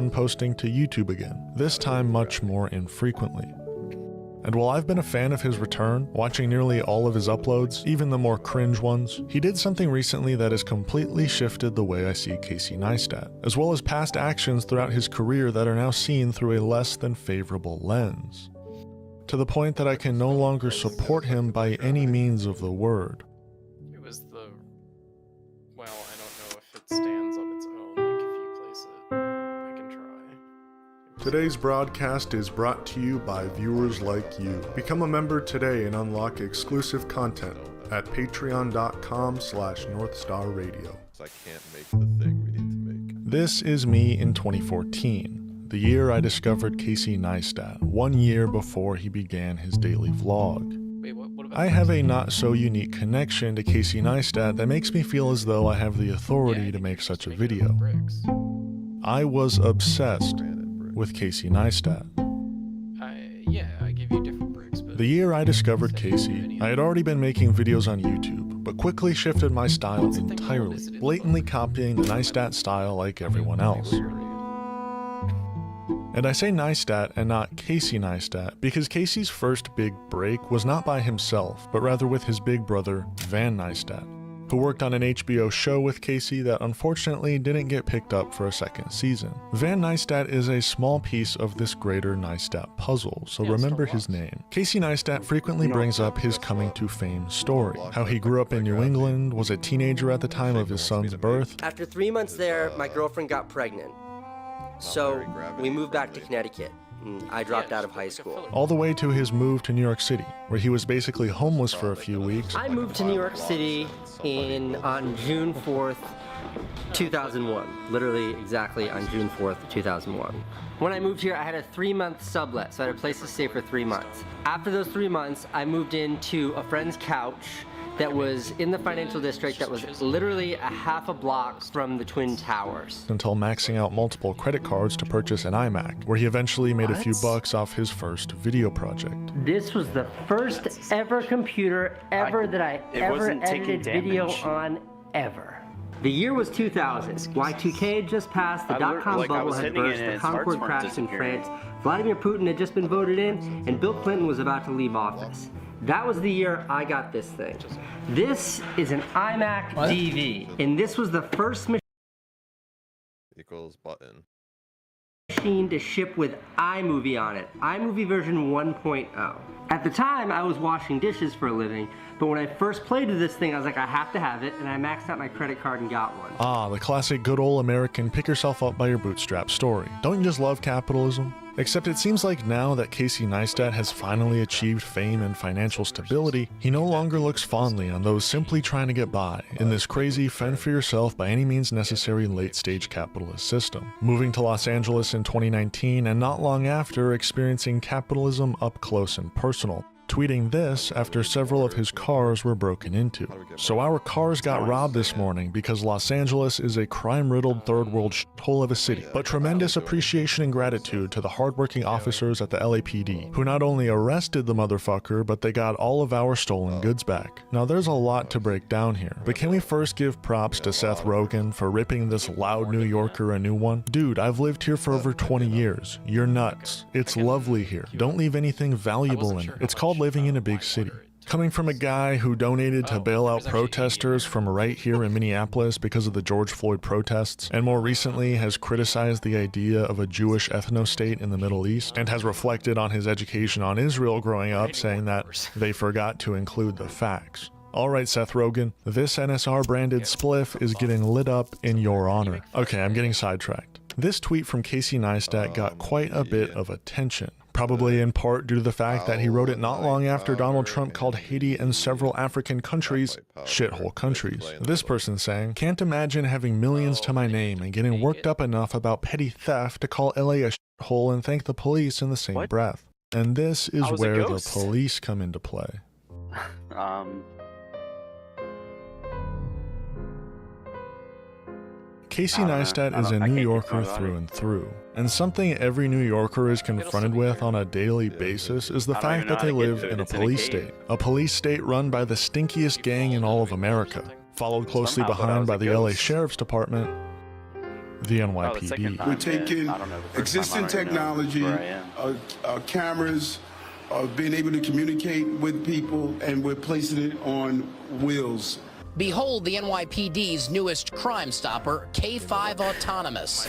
begun posting to YouTube again, this time much more infrequently. And while I've been a fan of his return, watching nearly all of his uploads, even the more cringe ones, he did something recently that has completely shifted the way I see Casey Neistat, as well as past actions throughout his career that are now seen through a less than favorable lens. To the point that I can no longer support him by any means of the word. It was the... well, I don't know if it stands on its own, like if you place it. I can try. Today's broadcast is brought to you by viewers like you. Become a member today and unlock exclusive content at patreon.com/NorthstarRadio. I can't make the thing we need to make. This is me in 2014, the year I discovered Casey Neistat, 1 year before he began his daily vlog. Wait, what about I have a not so unique connection to Casey Neistat that makes me feel as though I have the authority to make such a video. I was obsessed with Casey Neistat. Yeah, I give you different bricks, but... The year I discovered Casey, I had already been making videos on YouTube, but quickly shifted my style entirely, blatantly copying the Neistat style like everyone else. And I say Neistat and not Casey Neistat because Casey's first big break was not by himself, but rather with his big brother, Van Neistat, who worked on an HBO show with Casey that unfortunately didn't get picked up for a second season. Van Neistat is a small piece of this greater Neistat puzzle, so remember his name. Casey Neistat frequently brings up his coming to fame story, how he grew up in New England, was a teenager at the time of his son's birth. After 3 months there, my girlfriend got pregnant. So we moved back to Connecticut. I dropped out of high school. All the way to his move to New York City, where he was basically homeless for a few weeks. I moved to New York City on June 4th, 2001. Literally exactly on June 4th, 2001. When I moved here, I had a 3-month sublet, so I had a place to stay for 3 months. After those 3 months, I moved into a friend's couch that was in the financial district that was literally a half a block from the Twin Towers. Until maxing out multiple credit cards to purchase an iMac, where he eventually made a few bucks off his first video project. This was the first ever computer that I ever edited video on ever. The year was 2000. Y2K had just passed, the dot-com bubble had burst, the Concorde crashed in France, Vladimir Putin had just been voted in, and Bill Clinton was about to leave office. That was the year I got this thing. This is an iMac DV, and this was the first Equals button. machine to ship with iMovie on it, iMovie version 1.0. At the time, I was washing dishes for a living, but when I first played with this thing, I was like, I have to have it, and I maxed out my credit card and got one. Ah, the classic good old American pick yourself up by your bootstraps story. Don't you just love capitalism? Except it seems like now that Casey Neistat has finally achieved fame and financial stability, he no longer looks fondly on those simply trying to get by in this crazy fend-for-yourself by any means necessary late-stage capitalist system. Moving to Los Angeles in 2019 and not long after experiencing capitalism up close and personal, tweeting this after several of his cars were broken into. So our cars got robbed this morning because Los Angeles is a crime-riddled third-world shithole of a city, but tremendous appreciation and gratitude to the hardworking officers at the LAPD, who not only arrested the motherfucker, but they got all of our stolen goods back. Now there's a lot to break down here, but can we first give props to Seth Rogen for ripping this loud New Yorker a new one? Dude, I've lived here for over 20 years. You're nuts. It's lovely here. Don't leave anything valuable in it. It's called living in a big city. Coming from a guy who donated to bail out protesters from right here in Minneapolis because of the George Floyd protests, and more recently has criticized the idea of a Jewish ethno-state in the Middle East, and has reflected on his education on Israel growing up, saying that they forgot to include the facts. Alright Seth Rogen, this NSR-branded spliff is getting lit up in your honor. Okay, I'm getting sidetracked. This tweet from Casey Neistat got quite a bit of attention. Probably in part due to the fact that he wrote it not long after Donald Trump called Haiti and several African countries shithole countries. This person saying, can't imagine having millions to my name and getting worked up enough about petty theft to call LA a shithole and thank the police in the same breath. And this is where the police come into play. Casey Neistat is a New Yorker through and through, and something every New Yorker is confronted with on a daily basis is the fact that they live in a police state run by the stinkiest gang in all of America, followed closely behind by the LA Sheriff's Department, the NYPD. We're taking existing technology, cameras, being able to communicate with people, and we're placing it on wheels. Behold the NYPD's newest Crime Stopper, K5 Autonomous.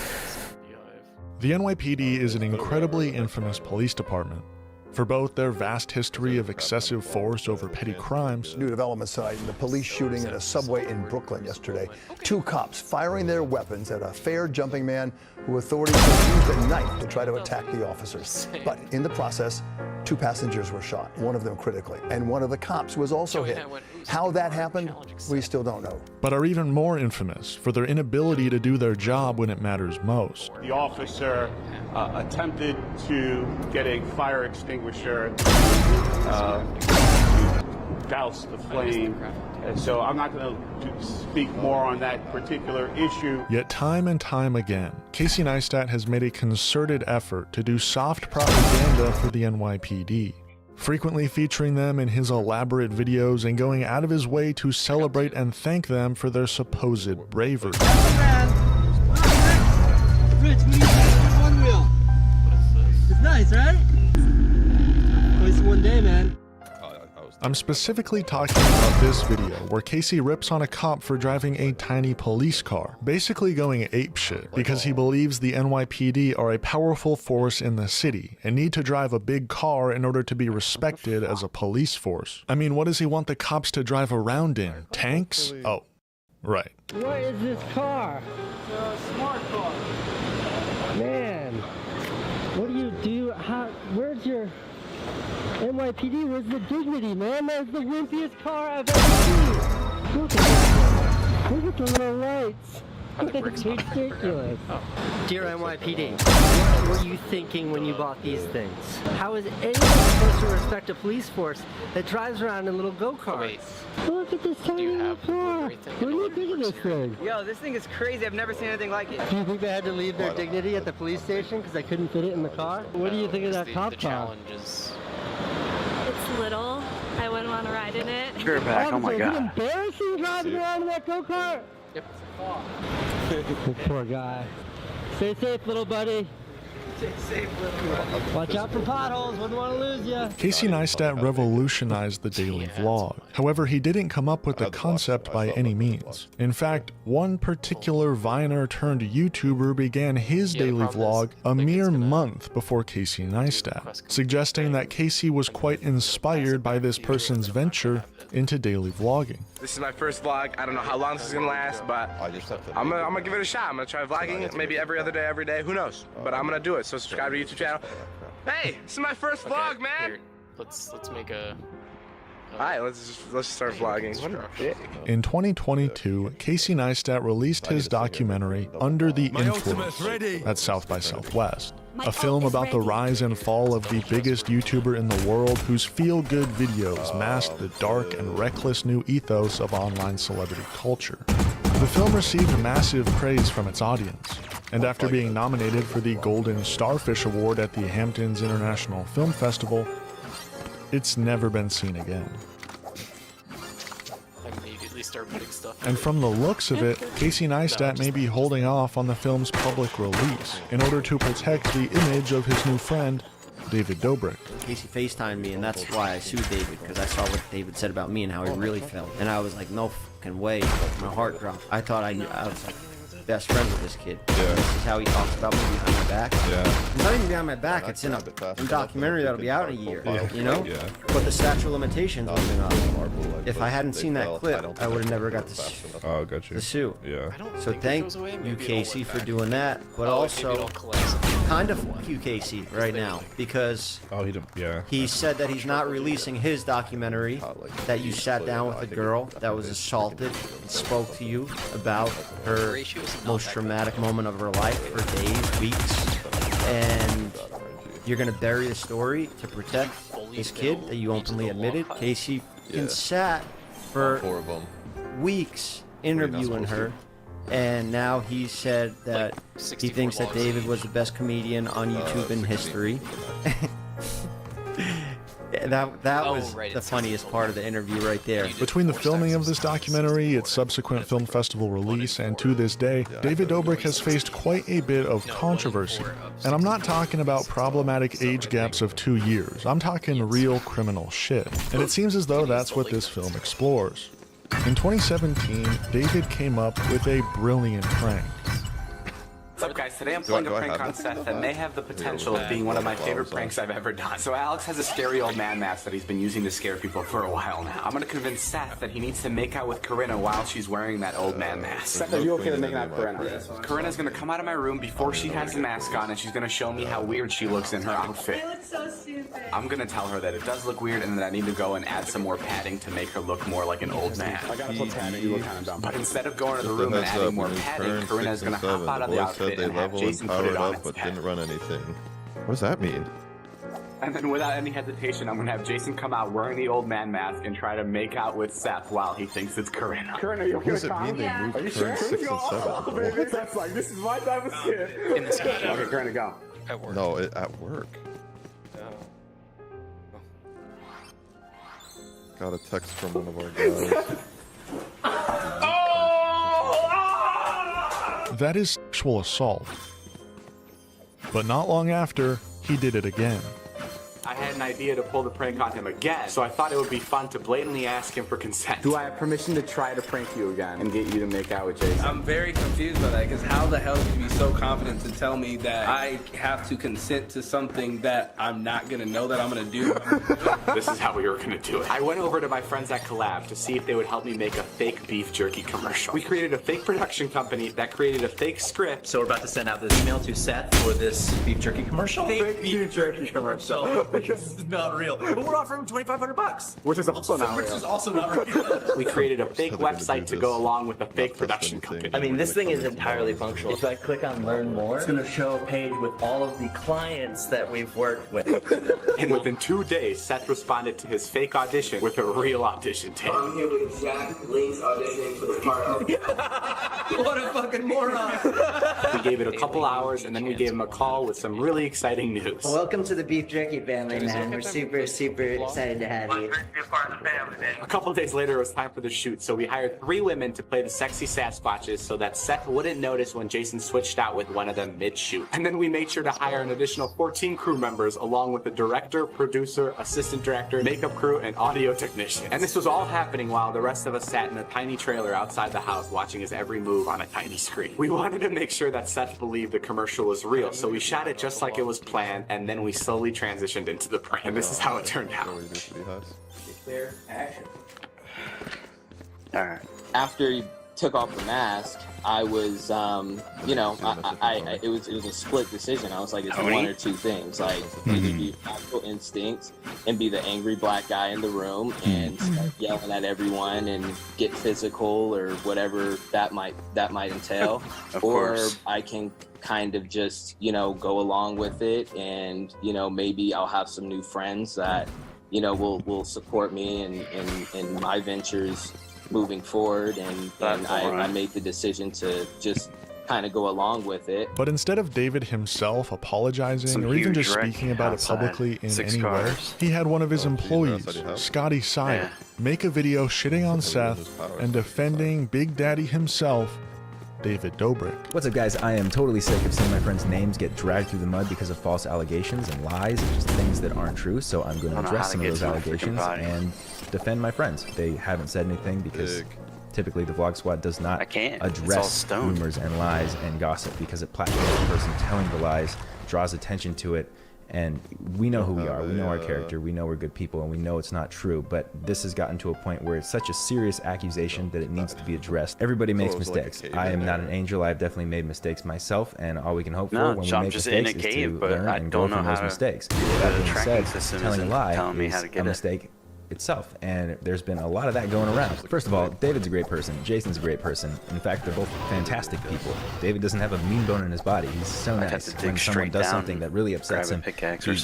The NYPD is an incredibly infamous police department. For both their vast history of excessive force over petty crimes, new developments tonight in the police shooting at a subway in Brooklyn yesterday. 2 cops firing their weapons at a fare-jumping man who authorities said used a knife to try to attack the officers. But in the process, 2 passengers were shot, one of them critically, and one of the cops was also hit. How that happened, we still don't know. but are even more infamous for their inability to do their job when it matters most. The officer attempted to get a fire extinguisher to douse the flame. And so I'm not going to speak more on that particular issue. Yet time and time again, Casey Neistat has made a concerted effort to do soft propaganda for the NYPD, frequently featuring them in his elaborate videos and going out of his way to celebrate and thank them for their supposed bravery. Rich, what do you think of one wheel? It's nice, right? It's one day, man. I'm specifically talking about this video where Casey rips on a cop for driving a tiny police car, basically going apeshit because he believes the NYPD are a powerful force in the city and need to drive a big car in order to be respected as a police force. I mean, what does he want the cops to drive around in? Tanks? Oh, right. What is this car? It's a smart car. Man, what do you do? Where's your NYPD? Where's the dignity, man? That's the wimpiest car I've ever seen. Look at this. Look at the little lights. Look at it's ridiculous. Dear NYPD, what were you thinking when you bought these things? How is anyone supposed to respect a police force that drives around in little go-karts? Look at this tiny little car. What do you think of this thing? Yo, this thing is crazy. I've never seen anything like it. Do you think they had to leave their dignity at the police station because they couldn't fit it in the car? What do you think of that cop car? Challenge is It's little. I wouldn't want to ride in it. Sure back. Oh my Is it god. embarrassing driving around in that go-kart? Yep. Poor guy. Stay safe, little buddy. Stay safe, little. Watch out for potholes. Wouldn't want to lose you. Casey Neistat revolutionized the daily vlog. However, he didn't come up with the concept by any means. In fact, one particular Viner turned YouTuber began his daily vlog a mere month before Casey Neistat, suggesting that Casey was quite inspired by this person's venture into daily vlogging. This is my first vlog. I don't know how long this is gonna last, but I'm gonna give it a shot. I'm gonna try vlogging maybe every other day, who knows? But I'm gonna do it. So subscribe to the YouTube channel. Hey, this is my first vlog, man. Here, let's make a. Alright, let's start vlogging. What a dick. In 2022, Casey Neistat released his documentary Under the Influence at South by Southwest, a film about the rise and fall of the biggest YouTuber in the world whose feel-good videos mask the dark and reckless new ethos of online celebrity culture. The film received massive praise from its audience, and after being nominated for the Golden Starfish Award at the Hamptons International Film Festival, it's never been seen again. I immediately start putting stuff. And from the looks of it, Casey Neistat may be holding off on the film's public release in order to protect the image of his new friend, David Dobrik. Casey FaceTimed me, and that's why I sued David, because I saw what David said about me and how he really felt. And I was like, no fucking way. My heart dropped. I thought I was like best friends with this kid. Yeah. This is how he talks about me behind my back. Yeah. It's not even behind my back. It's in a documentary that'll be out in a year. Yeah. You know? Yeah. But the statute of limitations was up. If I hadn't seen that clip, I would have never got the sue. Yeah. So thank you, Casey, for doing that. But also, kind of fuck you, Casey, right now, because he said that he's not releasing his documentary, that you sat down with a girl that was assaulted and spoke to you about her most traumatic moment of her life for days, weeks, and you're gonna bury the story to protect this kid that you openly admitted. Casey sat for weeks interviewing her, and now he said that he thinks that David was the best comedian on YouTube in history. That was the funniest part of the interview right there. Between the filming of this documentary, its subsequent film festival release, and to this day, David Dobrik has faced quite a bit of controversy. And I'm not talking about problematic age gaps of 2 years. I'm talking real criminal shit. And it seems as though that's what this film explores. In 2017, David came up with a brilliant prank. What's up, guys? Today I'm pulling a prank on Seth that may have the potential of being one of my favorite pranks I've ever done. So Alex has a scary old man mask that he's been using to scare people for a while now. I'm gonna convince Seth that he needs to make out with Corinna while she's wearing that old man mask. Seth, are you okay with making out with Corinna? Corinna's gonna come out of my room before she has the mask on, and she's gonna show me how weird she looks in her outfit. I look so stupid. I'm gonna tell her that it does look weird and that I need to go and add some more padding to make her look more like an old man. I gotta put padding, you look kind of dumb. But instead of going to the room and adding more padding, Corinna's gonna hop out of the outfit and have Jason put it on its but head. didn't run anything. What does that mean? And then without any hesitation, I'm gonna have Jason come out wearing the old man mask and try to make out with Seth while he thinks it's Corinna. Corinna, you What does it mean they moved turn 6 and 7? Oh, baby, Seth's like, this is my type of shit. In the ski. Okay, Corinna, go. At work. No, at work. Got a text from one of our guys. That is sexual assault. But not long after, he did it again. I had an idea to pull the prank on him again, so I thought it would be fun to blatantly ask him for consent. Do I have permission to try to prank you again and get you to make out with Jason? I'm very confused by that, because how the hell can you be so confident to tell me that I have to consent to something that I'm not gonna know that I'm gonna do? This is how we were gonna do it. I went over to my friends at Collab to see if they would help me make a fake beef jerky commercial. We created a fake production company that created a fake script. So we're about to send out this email to Seth for this beef jerky commercial? Fake beef jerky commercial. This is not real. But we're offering $2,500. Which is also not real. Which is also not real. We created a fake website to go along with a fake production company. I mean, this thing is entirely functional. If I click on Learn More, it's going to show a page with all of the clients that we've worked with. And within 2 days, Seth responded to his fake audition with a real audition tape. I'm here with Jack Link's auditioning for the part of... What a fucking moron! We gave it a couple hours, and then we gave him a call with some really exciting news. Welcome to the Beef Jerky family, man. We're super excited to have you. A couple days later, it was time for the shoot, so we hired 3 women to play the sexy Sasquatches so that Seth wouldn't notice when Jason switched out with one of them mid-shoot. And then we made sure to hire an additional 14 crew members, along with the director, producer, assistant director, makeup crew, and audio technician. And this was all happening while the rest of us sat in a tiny trailer outside the house watching his every move on a tiny screen. We wanted to make sure that Seth believed the commercial was real, so we shot it just like it was planned, and then we slowly transitioned into the prank. And this is how it turned out. Clear action. Alright. After he took off the mask, I was, you know, it was a split decision. I was like, it's one or two things. Like, either be natural instincts and be the angry black guy in the room and start yelling at everyone and get physical or whatever that might entail. Or I can kind of just, you know, go along with it, and, you know, maybe I'll have some new friends that, you know, will support me in my ventures moving forward, and I made the decision to just kind of go along with it. But instead of David himself apologizing or even just speaking about it publicly in any way, he had one of his employees, Scotty Sire, make a video shitting on Seth and defending Big Daddy himself, David Dobrik. What's up, guys? I am totally sick of seeing my friends' names get dragged through the mud because of false allegations and lies and just things that aren't true. So I'm going to address some of those allegations and defend my friends. They haven't said anything because typically the Vlog Squad does not address rumors and lies and gossip, because it platforms the person telling the lies, draws attention to it, and we know who we are, we know our character, we know we're good people, and we know it's not true. But this has gotten to a point where it's such a serious accusation that it needs to be addressed. Everybody makes mistakes. I am not an angel. I've definitely made mistakes myself, and all we can hope for when we make mistakes is to learn and go from those mistakes. That being said, telling a lie is a mistake itself, and there's been a lot of that going around. First of all, David's a great person, Jason's a great person. In fact, they're both fantastic people. David doesn't have a mean bone in his body. He's so nice. When someone does something that really upsets him, he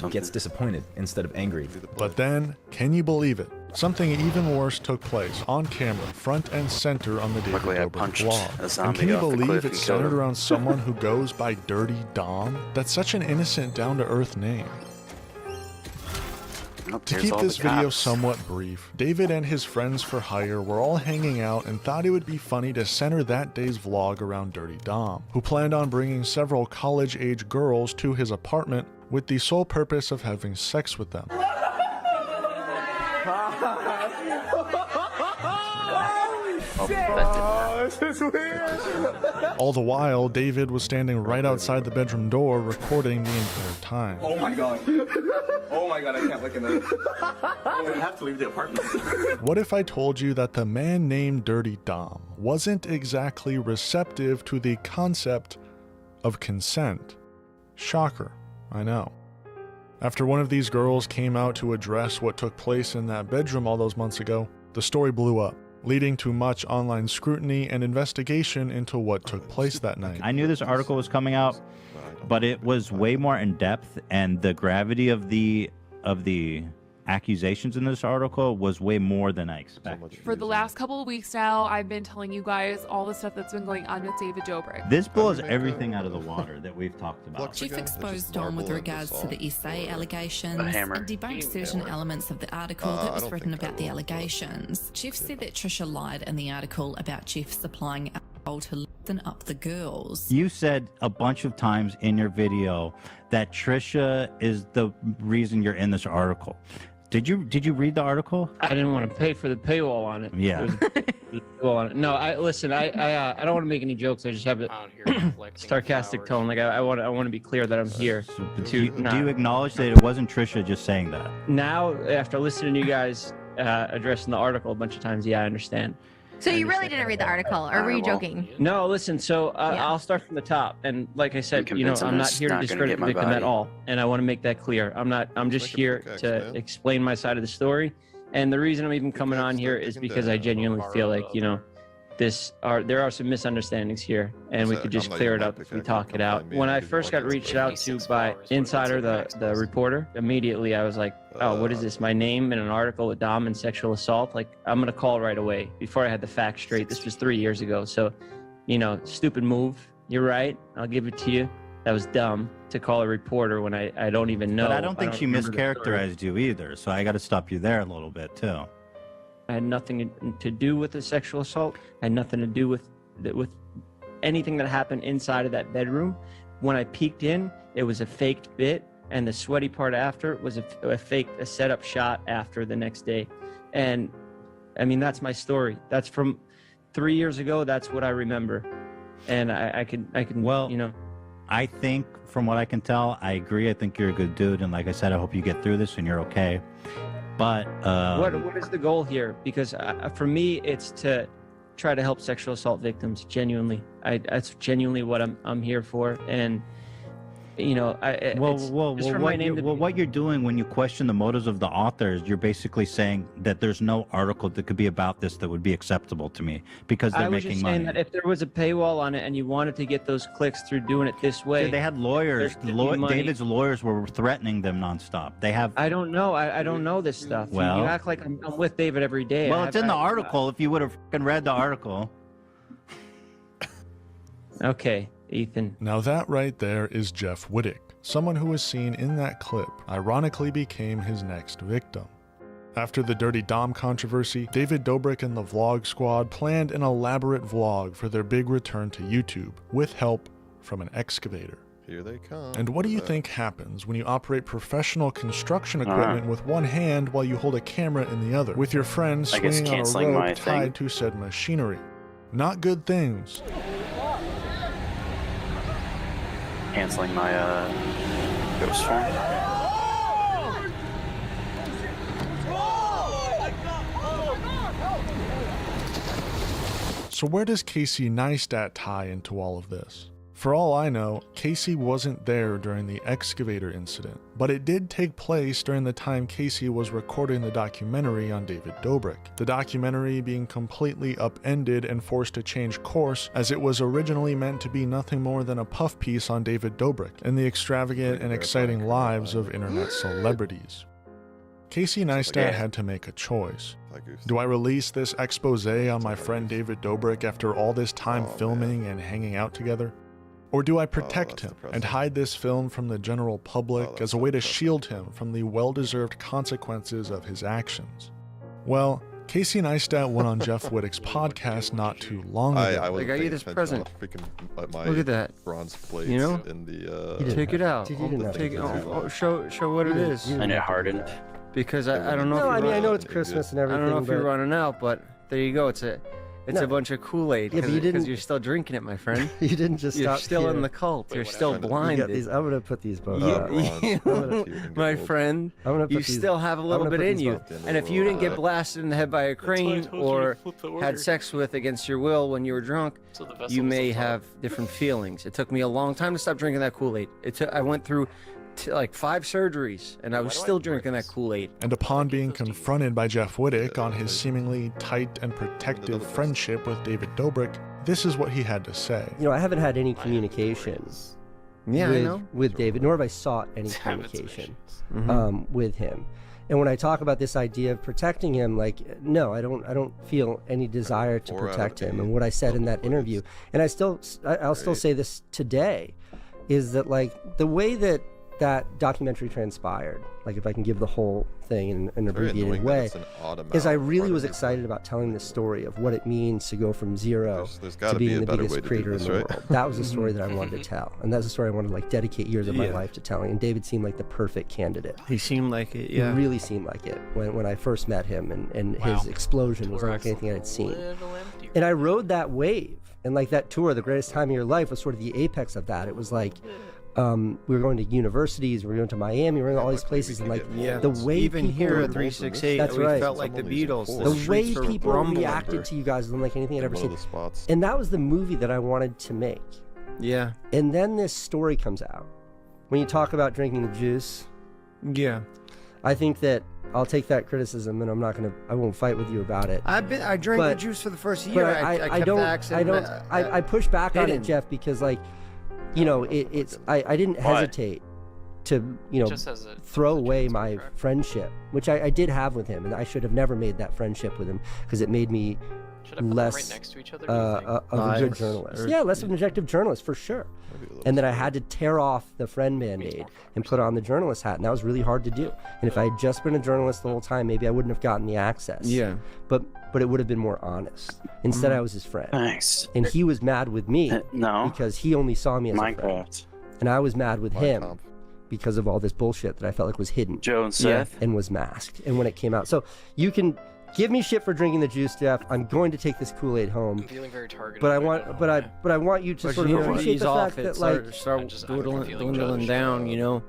gets disappointed instead of angry. But then, can you believe it? Something even worse took place on camera, front and center on the David Dobrik vlog. And can you believe it's centered around someone who goes by Dirty Dom? That's such an innocent, down-to-earth name. To keep this video somewhat brief, David and his friends for hire were all hanging out and thought it would be funny to center that day's vlog around Dirty Dom, who planned on bringing several college-age girls to his apartment with the sole purpose of having sex with them. Oh, this is weird. All the while, David was standing right outside the bedroom door recording the entire time. Oh my god. Oh my god, I can't look in there. I have to leave the apartment. What if I told you that the man named Dirty Dom wasn't exactly receptive to the concept of consent? Shocker, I know. After one of these girls came out to address what took place in that bedroom all those months ago, the story blew up, leading to much online scrutiny and investigation into what took place that night. I knew this article was coming out, but it was way more in depth, and the gravity of the accusations in this article was way more than I expected. For the last couple of weeks now, I've been telling you guys all the stuff that's been going on with David Dobrik. This blows everything out of the water that we've talked about. Chief exposed Dom with regards to the essay allegations and debunked certain elements of the article that was written about the allegations. Chief said that Trisha lied in the article about Chief supplying alcohol to loosen up the girls. You said a bunch of times in your video that Trisha is the reason you're in this article. Did you read the article? I didn't want to pay for the paywall on it. Yeah. No, I listen. I don't want to make any jokes. I just have a sarcastic tone. Like I want to be clear that I'm here. Do you acknowledge that it wasn't Trisha just saying that? Now, after listening to you guys addressing the article a bunch of times, yeah, I understand. So you really didn't read the article, or were you joking? No, listen, so I'll start from the top. And like I said, I'm not here to discredit the victim at all. And I want to make that clear. I'm just here to explain my side of the story. And the reason I'm even coming on here is because I genuinely feel like, there are some misunderstandings here, and we could just clear it up if we talk it out. When I first got reached out to by Insider, the reporter, immediately I was like, oh, what is this? My name in an article with Dom and sexual assault? Like, I'm going to call right away before I had the facts straight. This was 3 years ago. So, stupid move. You're right. I'll give it to you. That was dumb to call a reporter when I don't even know. But I don't think she mischaracterized you either. So I got to stop you there a little bit too. I had nothing to do with the sexual assault. I had nothing to do with anything that happened inside of that bedroom. When I peeked in, it was a faked bit, and the sweaty part after was a setup shot after the next day. And I mean, that's my story. That's from 3 years ago. That's what I remember. And I can I think from what I can tell, I agree. I think you're a good dude. And like I said, I hope you get through this and you're okay. But what is the goal here? Because for me, it's to try to help sexual assault victims. Genuinely, that's genuinely what I'm here for. And what you're doing when you question the motives of the authors, you're basically saying that there's no article that could be about this that would be acceptable to me because they're making money. I was just saying that if there was a paywall on it and you wanted to get those clicks through doing it this way, dude, they had lawyers. David's lawyers were threatening them nonstop. They have. I don't know. I don't know this stuff. Well, you act like I'm with David every day. Well, it's in the article. If you would have read the article. Okay. Ethan. Now that right there is Jeff Wittick. Someone who was seen in that clip ironically became his next victim. After the Dirty Dom controversy, David Dobrik and the Vlog Squad planned an elaborate vlog for their big return to YouTube, with help from an excavator. Here they come. And what do you think happens when you operate professional construction equipment with one hand while you hold a camera in the other, with your friend swinging on a rope tied to said machinery? Not good things. Canceling my ghost form. So where does Casey Neistat tie into all of this? For all I know, Casey wasn't there during the excavator incident, but it did take place during the time Casey was recording the documentary on David Dobrik. The documentary being completely upended and forced to change course, as it was originally meant to be nothing more than a puff piece on David Dobrik and the extravagant and exciting lives of internet celebrities. Casey Neistat had to make a choice. Do I release this expose on my friend David Dobrik after all this time filming and hanging out together? Or do I protect him and hide this film from the general public as a way to shield him from the well-deserved consequences of his actions? Well, Casey Neistat went on Jeff Wittick's podcast not too long ago. I got you this present. Look at that. Bronze plates you know? in the, Take it out. Take it. Show what it is. And it hardened. Because I don't know. No, if I mean, you're I know it's Christmas and everything. I don't know if you're but- running out, but there you go. It's a bunch of Kool-Aid Yeah, but you because didn't- you're still drinking it, my friend. You didn't just You're stop still here. in the cult. You're still You got blinded. these, I'm gonna put these both My friend, I'm gonna put you these- still have a I'm little gonna bit put in these you. both And if you didn't get blasted in the head by a crane or had sex with against your will when you were drunk, you may have different feelings. It took me a long time to stop drinking that Kool-Aid. I went through like 5 surgeries, and I was still drinking that Kool-Aid. And upon being confronted by Jeff Wittick on his seemingly tight and protective friendship with David Dobrik, this is what he had to say. You know, I haven't had any communication Yeah, I know. with David, nor have I sought any communication Mhm. with him. And when I talk about this idea of protecting him, like, no, I don't feel any desire to protect him. And what I said in that interview, and I'll still say this today, is that like the way that documentary transpired, like if I can give the whole thing in an abbreviated way, is I really was excited about telling the story of what it means to go from zero to being the biggest creator in the world. That was the story that I wanted to tell, and that's the story I wanted to like dedicate years of my life to telling. And David seemed like the perfect candidate. He seemed like it, yeah. He really seemed like it when I first met him, and his explosion was unlike anything I had seen. And I rode that wave, and like that tour, The Greatest Time of Your Life, was sort of the apex of that. It was like we were going to universities, we were going to Miami, we were going to all these places, and like the way even people here were, at 368, that's we right. felt like the Beatles. The way streets were people rumbling. reacted to you guys was unlike anything I'd ever seen. And that was the movie that I wanted to make. Yeah. And then this story comes out. When you talk about drinking the juice, yeah, I think that I'll take that criticism, and I won't fight with you about it. I drank the juice for the first year. But I kept the accent. I push back on it, hidden. Jeff, because like, you know, I didn't hesitate to, you know, throw away my friendship, which I did have with him, and I should have never made that friendship with him because it made me less of a good journalist. Yeah, less of an objective journalist for sure. And then I had to tear off the friend band-aid and put on the journalist hat, and that was really hard to do. And if I had just been a journalist the whole time, maybe I wouldn't have gotten the access. Yeah. But it would have been more honest. Instead, I was his friend. Nice. And he was mad with me No. because he only saw me as a friend. Minecraft. And I was mad with him because of all this bullshit that I felt like was hidden. Joe and Seth. And was masked. And when it came out. So you can give me shit for drinking the juice, Jeff. I'm going to take this Kool-Aid home. I'm feeling very targeted. But I want you to sort of appreciate the fact that like start dwindling down, you know.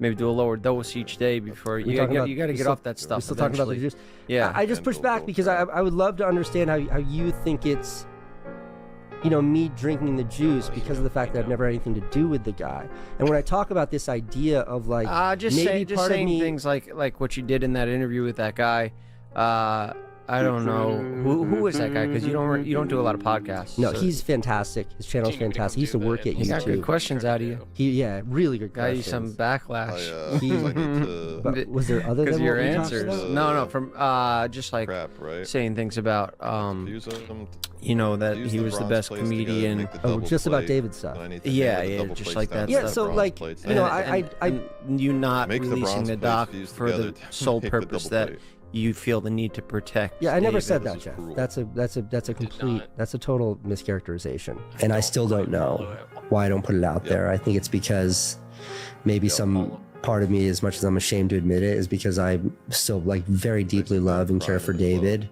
Maybe do a lower dose each day before you got to get off that stuff. We're still talking about the juice. Yeah. I just push back because I would love to understand how you think it's, you know, me drinking the juice because of the fact that I've never had anything to do with the guy. And when I talk about this idea of like just maybe saying part of me, things like what you did in that interview with that guy. I don't know who is that guy because you don't do a lot of podcasts. No, so. He's fantastic. His channel's fantastic. He used to work at YouTube. He got good questions out of you. Really good Got questions. you some backlash. But was there other because than your what we talked answers? about? No, from just like saying things about you know that he was the best comedian. Oh, just about David stuff. Yeah, just like that. Yeah, stuff. so like you know, and you not releasing the doc for the sole purpose that you feel the need to protect. Yeah, I never David. said that, Jeff. That's a total mischaracterization. And I still don't know why I don't put it out there. I think it's because maybe some part of me, as much as I'm ashamed to admit it, is because I still like very deeply love and care for David.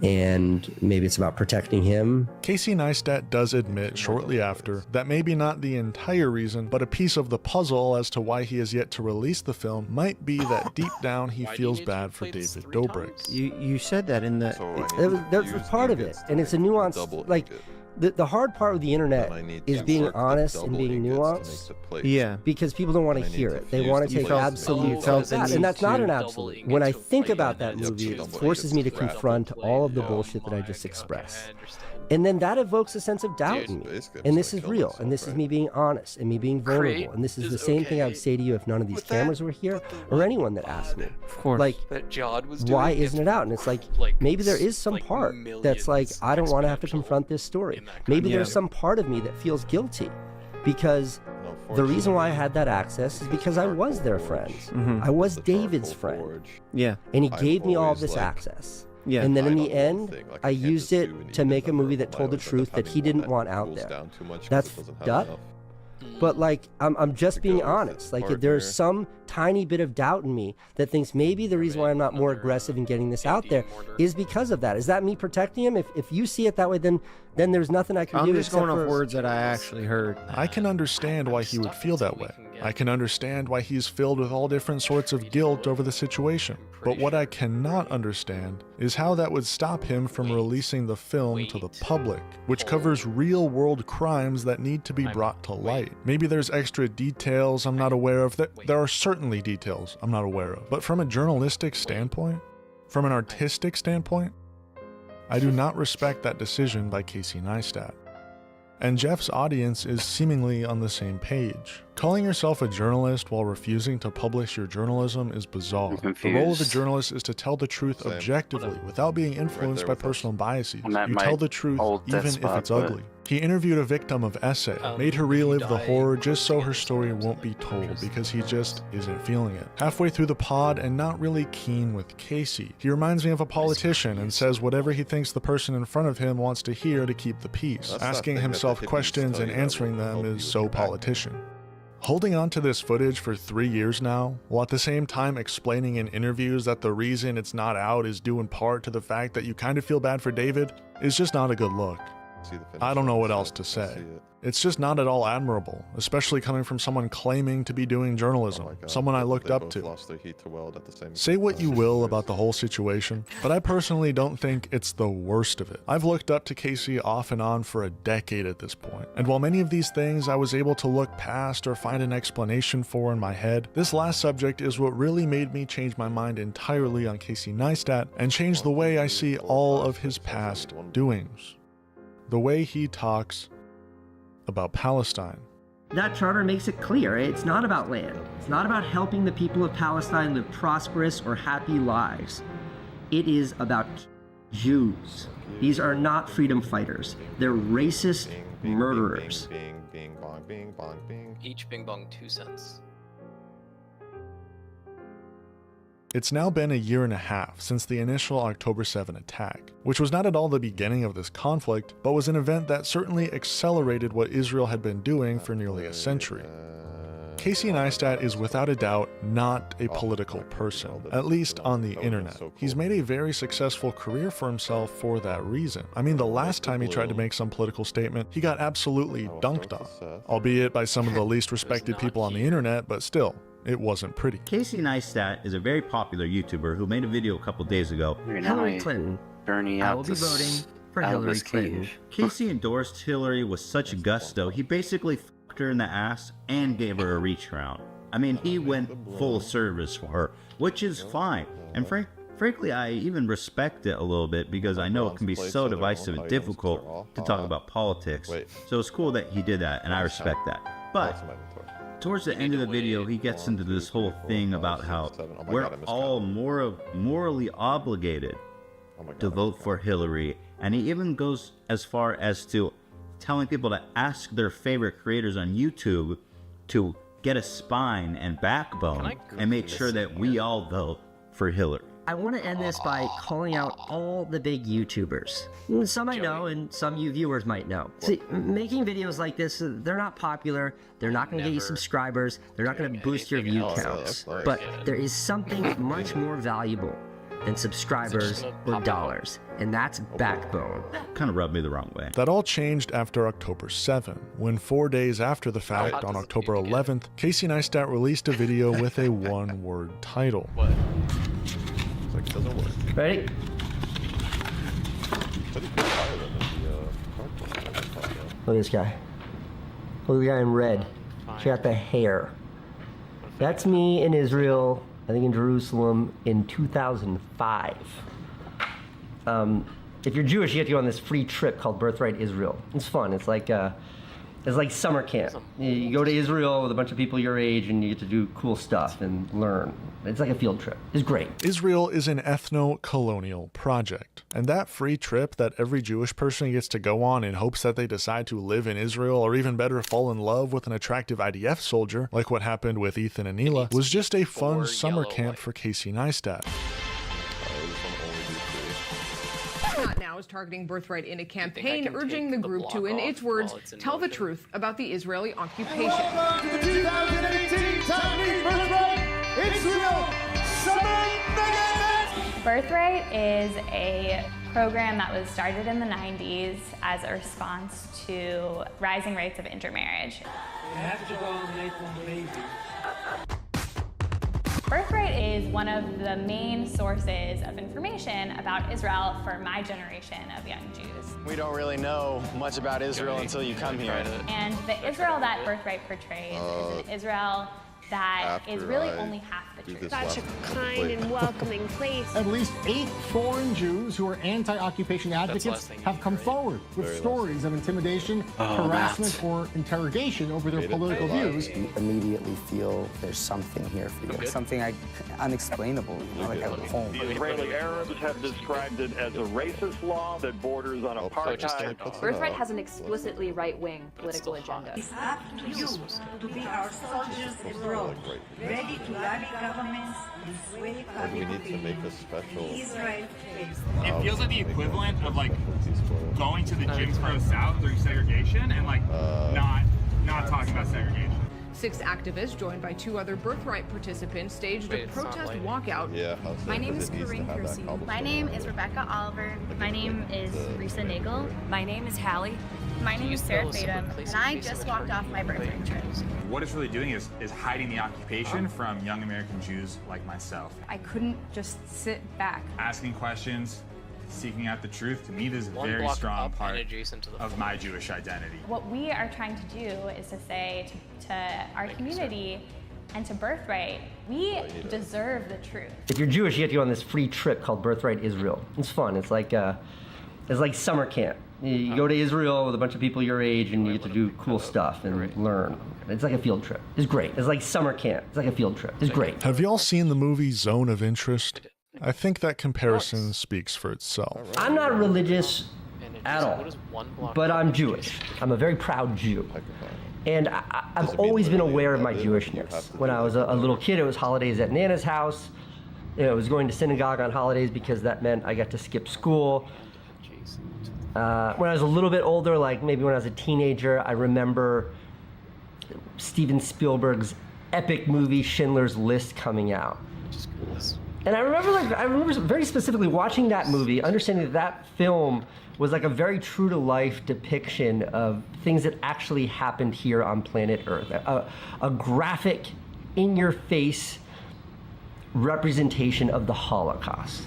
And maybe it's about protecting him. Casey Neistat does admit shortly after that maybe not the entire reason, but a piece of the puzzle as to why he has yet to release the film might be that deep down he feels bad for David Dobrik. You said that in the... That's part of it. And it's a nuance, like... The hard part with the internet is being honest and being nuanced. Yeah. Because people don't want to hear it. They want to take absolute facts, and that's not an absolute. When I think about that movie, it forces me to confront all of the bullshit that I just expressed. And then that evokes a sense of doubt in me. And this is real. And this is me being honest and me being vulnerable. And this is the same thing I would say to you if none of these cameras were here or anyone that asked me. Of course. Like, that Jod was why doing isn't it out? And it's like maybe there is some part that's like, I don't want to have to confront this story. Maybe there's some part of me that feels guilty because the reason why I had that access is because I was their friend. I was David's friend. Yeah. And he gave me all this access. Yeah. And then in the end, I used it to make a movie that told the truth that he didn't want out there. That's fucked up. But like, I'm just being honest. Like, there's some tiny bit of doubt in me that thinks maybe the reason why I'm not more aggressive in getting this out there is because of that. Is that me protecting him? If you see it that way, then there's nothing I can do. I'm just going off words that I actually heard. I can understand why he would feel that way. I can understand why he's filled with all different sorts of guilt over the situation. But what I cannot understand is how that would stop him from releasing the film to the public, which covers real-world crimes that need to be brought to light. Maybe there's extra details I'm not aware of. There are certainly details I'm not aware of. But from a journalistic standpoint, from an artistic standpoint, I do not respect that decision by Casey Neistat. And Jeff's audience is seemingly on the same page. Calling yourself a journalist while refusing to publish your journalism is bizarre. The role of a journalist is to tell the truth objectively without being influenced by personal biases. You tell the truth even if it's ugly. He interviewed a victim of essay, made her relive the horror just so her story won't be told because he just isn't feeling it. Halfway through the pod and not really keen with Casey, he reminds me of a politician and says whatever he thinks the person in front of him wants to hear to keep the peace. Asking himself questions and answering them is so politician. Holding on to this footage for 3 years now, while at the same time explaining in interviews that the reason it's not out is due in part to the fact that you kind of feel bad for David, is just not a good look. I don't know what else to say. It's just not at all admirable, especially coming from someone claiming to be doing journalism, someone I looked up to. Say what you will about the whole situation, but I personally don't think it's the worst of it. I've looked up to Casey off and on for a decade at this point, and while many of these things I was able to look past or find an explanation for in my head, this last subject is what really made me change my mind entirely on Casey Neistat and change the way I see all of his past doings. The way he talks about Palestine. That charter makes it clear it's not about land. It's not about helping the people of Palestine live prosperous or happy lives. It is about Jews. These are not freedom fighters. They're racist murderers. Each bing bong 2 cents. It's now been 1.5 years since the initial October 7 attack, which was not at all the beginning of this conflict, but was an event that certainly accelerated what Israel had been doing for nearly a century. Casey Neistat is without a doubt not a political person, at least on the internet. He's made a very successful career for himself for that reason. I mean, the last time he tried to make some political statement, he got absolutely dunked on, albeit by some of the least respected people on the internet, but still. It wasn't pretty. Casey Neistat is a very popular YouTuber who made a video a couple days ago. Hillary Clinton. I will be voting for Hillary Clinton. Casey endorsed Hillary with such gusto, he basically fucked her in the ass and gave her a reach around. I mean, he went full service for her, which is fine. And frankly, I even respect it a little bit because I know it can be so divisive and difficult to talk about politics. So it's cool that he did that, and I respect that. But towards the end of the video, he gets into this whole thing about how we're all morally obligated to vote for Hillary, and he even goes as far as to telling people to ask their favorite creators on YouTube to get a spine and backbone and make sure that we all vote for Hillary. I want to end this by calling out all the big YouTubers. Some I know and some you viewers might know. See, making videos like this, they're not popular, they're not going to get you subscribers, they're not going to boost your view counts. But there is something much more valuable than subscribers or dollars, and that's backbone. Kind of rubbed me the wrong way. That all changed after October 7, when 4 days after the fact, on October 11th, Casey Neistat released a video with a one-word title. It doesn't work. Ready? Look at this guy. Look at the guy in red. Check out the hair. That's me in Israel, I think in Jerusalem, in 2005. If you're Jewish, you get to go on this free trip called Birthright Israel. It's fun. It's like It's like summer camp. You go to Israel with a bunch of people your age and you get to do cool stuff and learn. It's like a field trip. It's great. Israel is an ethno-colonial project, and that free trip that every Jewish person gets to go on in hopes that they decide to live in Israel, or even better, fall in love with an attractive IDF soldier, like what happened with Ethan and Neela, was just a fun summer camp for Casey Neistat. Now is targeting Birthright in a campaign urging the group to, in its words, tell the truth about the Israeli occupation. Welcome to the 2018 Time to Meet Birthright Israel Summer Mega Event! Birthright is a program that was started in the 90s as a response to rising rates of intermarriage. You have to go and make one baby. Birthright is one of the main sources of information about Israel for my generation of young Jews. We don't really know much about Israel until you come here. And the Israel that Birthright portrays is an Israel that is really only half the truth. Such a kind and welcoming place. At least 8 foreign Jews who are anti-occupation advocates have come forward with stories of intimidation, harassment, or interrogation over their political views. You immediately feel there's something here for you. Something unexplainable, like at home. Israeli Arabs have described it as a racist law that borders on apartheid. Birthright has an explicitly right-wing political agenda. It's up to you to be our soldiers abroad, ready to lobby governments and sway We need to make a special. Israel It feels like the equivalent of like going to the Jim Crow South during segregation and like not talking about segregation. 6 activists, joined by 2 other Birthright participants, staged a protest walkout. My name is Corinne Kersey. My name is Rebecca Oliver. My name is Risa Nagel. My name is Hallie. My name is Sarah Fadum, and I just walked off my Birthright trip. What it's really doing is hiding the occupation from young American Jews like myself. I couldn't just sit back. Asking questions, seeking out the truth, to me this is a very strong part of my Jewish identity. What we are trying to do is to say to our community and to Birthright, we deserve the truth. If you're Jewish, you get to go on this free trip called Birthright Israel. It's fun. It's like summer camp. You go to Israel with a bunch of people your age and you get to do cool stuff and learn. It's like a field trip. It's great. It's like summer camp. It's like a field trip. It's great. Have y'all seen the movie Zone of Interest? I think that comparison speaks for itself. I'm not religious at all, but I'm Jewish. I'm a very proud Jew. And I've always been aware of my Jewishness. When I was a little kid, it was holidays at Nana's house. I was going to synagogue on holidays because that meant I got to skip school. When I was a little bit older, like maybe when I was a teenager, I remember Steven Spielberg's epic movie Schindler's List coming out. And I remember very specifically watching that movie, understanding that film was like a very true to life depiction of things that actually happened here on planet Earth. A graphic, in your face representation of the Holocaust.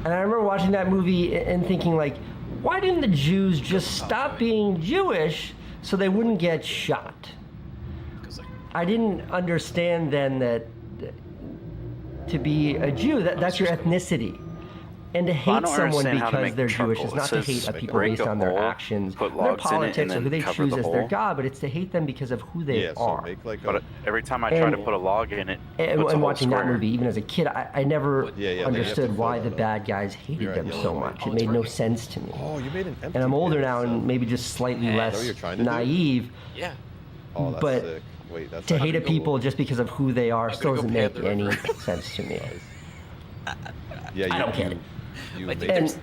And I remember watching that movie and thinking like, why didn't the Jews just stop being Jewish so they wouldn't get shot? I didn't understand then that to be a Jew, that's your ethnicity. And to hate someone because they're Jewish is not to hate a people based on their actions, their politics, or who they choose as their God, but it's to hate them because of who they are. But every time I try to put a log in it, and watching that movie, even as a kid, I never understood why the bad guys hated them so much. It made no sense to me. Oh, you made an empty. And I'm older now and maybe just slightly less naive. Yeah. Oh, that's but sick. Wait, that's to hate a people just because of who they are still doesn't make any sense to me. Yeah, I don't get it. And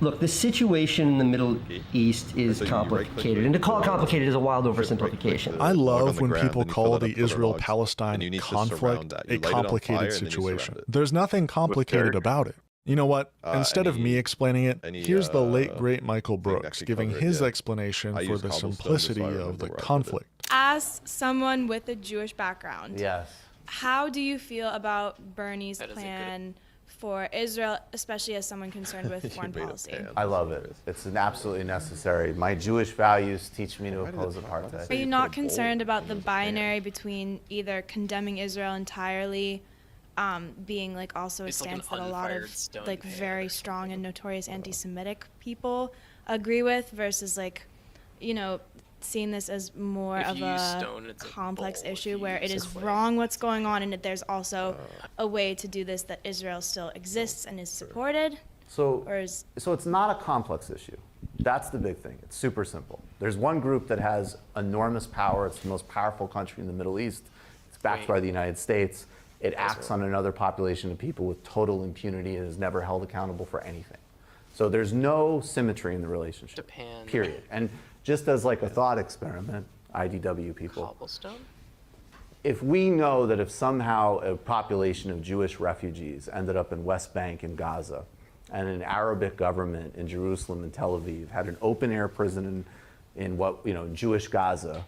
look, the situation in the Middle East is complicated, and to call it complicated is a wild oversimplification. I love when people call the Israel-Palestine conflict a complicated situation. There's nothing complicated about it. You know what? Instead of me explaining it, here's the late, great Michael Brooks giving his explanation for the simplicity of the conflict. As someone with a Jewish background, yes, how do you feel about Bernie's plan for Israel, especially as someone concerned with foreign policy? I love it. It's absolutely necessary. My Jewish values teach me to oppose apartheid. Are you not concerned about the binary between either condemning Israel entirely, being like also a stance that a lot of like very strong and notorious anti-Semitic people agree with, versus like, you know, seen this as more of a complex issue where it is wrong what's going on, and that there's also a way to do this that Israel still exists and is supported? So it's not a complex issue. That's the big thing. It's super simple. There's one group that has enormous power. It's the most powerful country in the Middle East. It's backed by the United States. It acts on another population of people with total impunity and is never held accountable for anything. So there's no symmetry in the relationship, period. And just as like a thought experiment, IDW people, if we know that if somehow a population of Jewish refugees ended up in West Bank and Gaza, and an Arabic government in Jerusalem and Tel Aviv had an open-air prison in what, Jewish Gaza,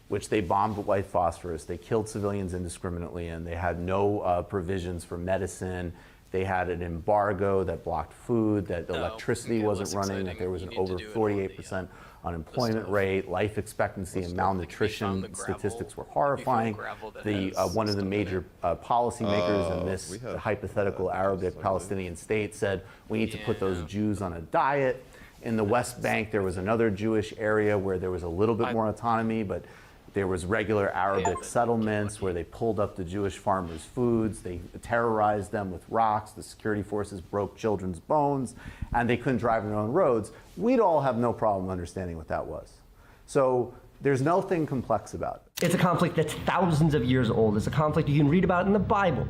which they bombed with white phosphorus. They killed civilians indiscriminately, and they had no provisions for medicine. They had an embargo that blocked food, that electricity wasn't running, that there was an over 48% unemployment rate, life expectancy and malnutrition statistics were horrifying. One of the major policymakers in this hypothetical Arabic-Palestinian state said, we need to put those Jews on a diet. In the West Bank, there was another Jewish area where there was a little bit more autonomy, but there was regular Arabic settlements where they pulled up the Jewish farmers' foods, they terrorized them with rocks, the security forces broke children's bones, and they couldn't drive their own roads. We'd all have no problem understanding what that was. So there's nothing complex about it. It's a conflict that's thousands of years old. It's a conflict you can read about in the Bible.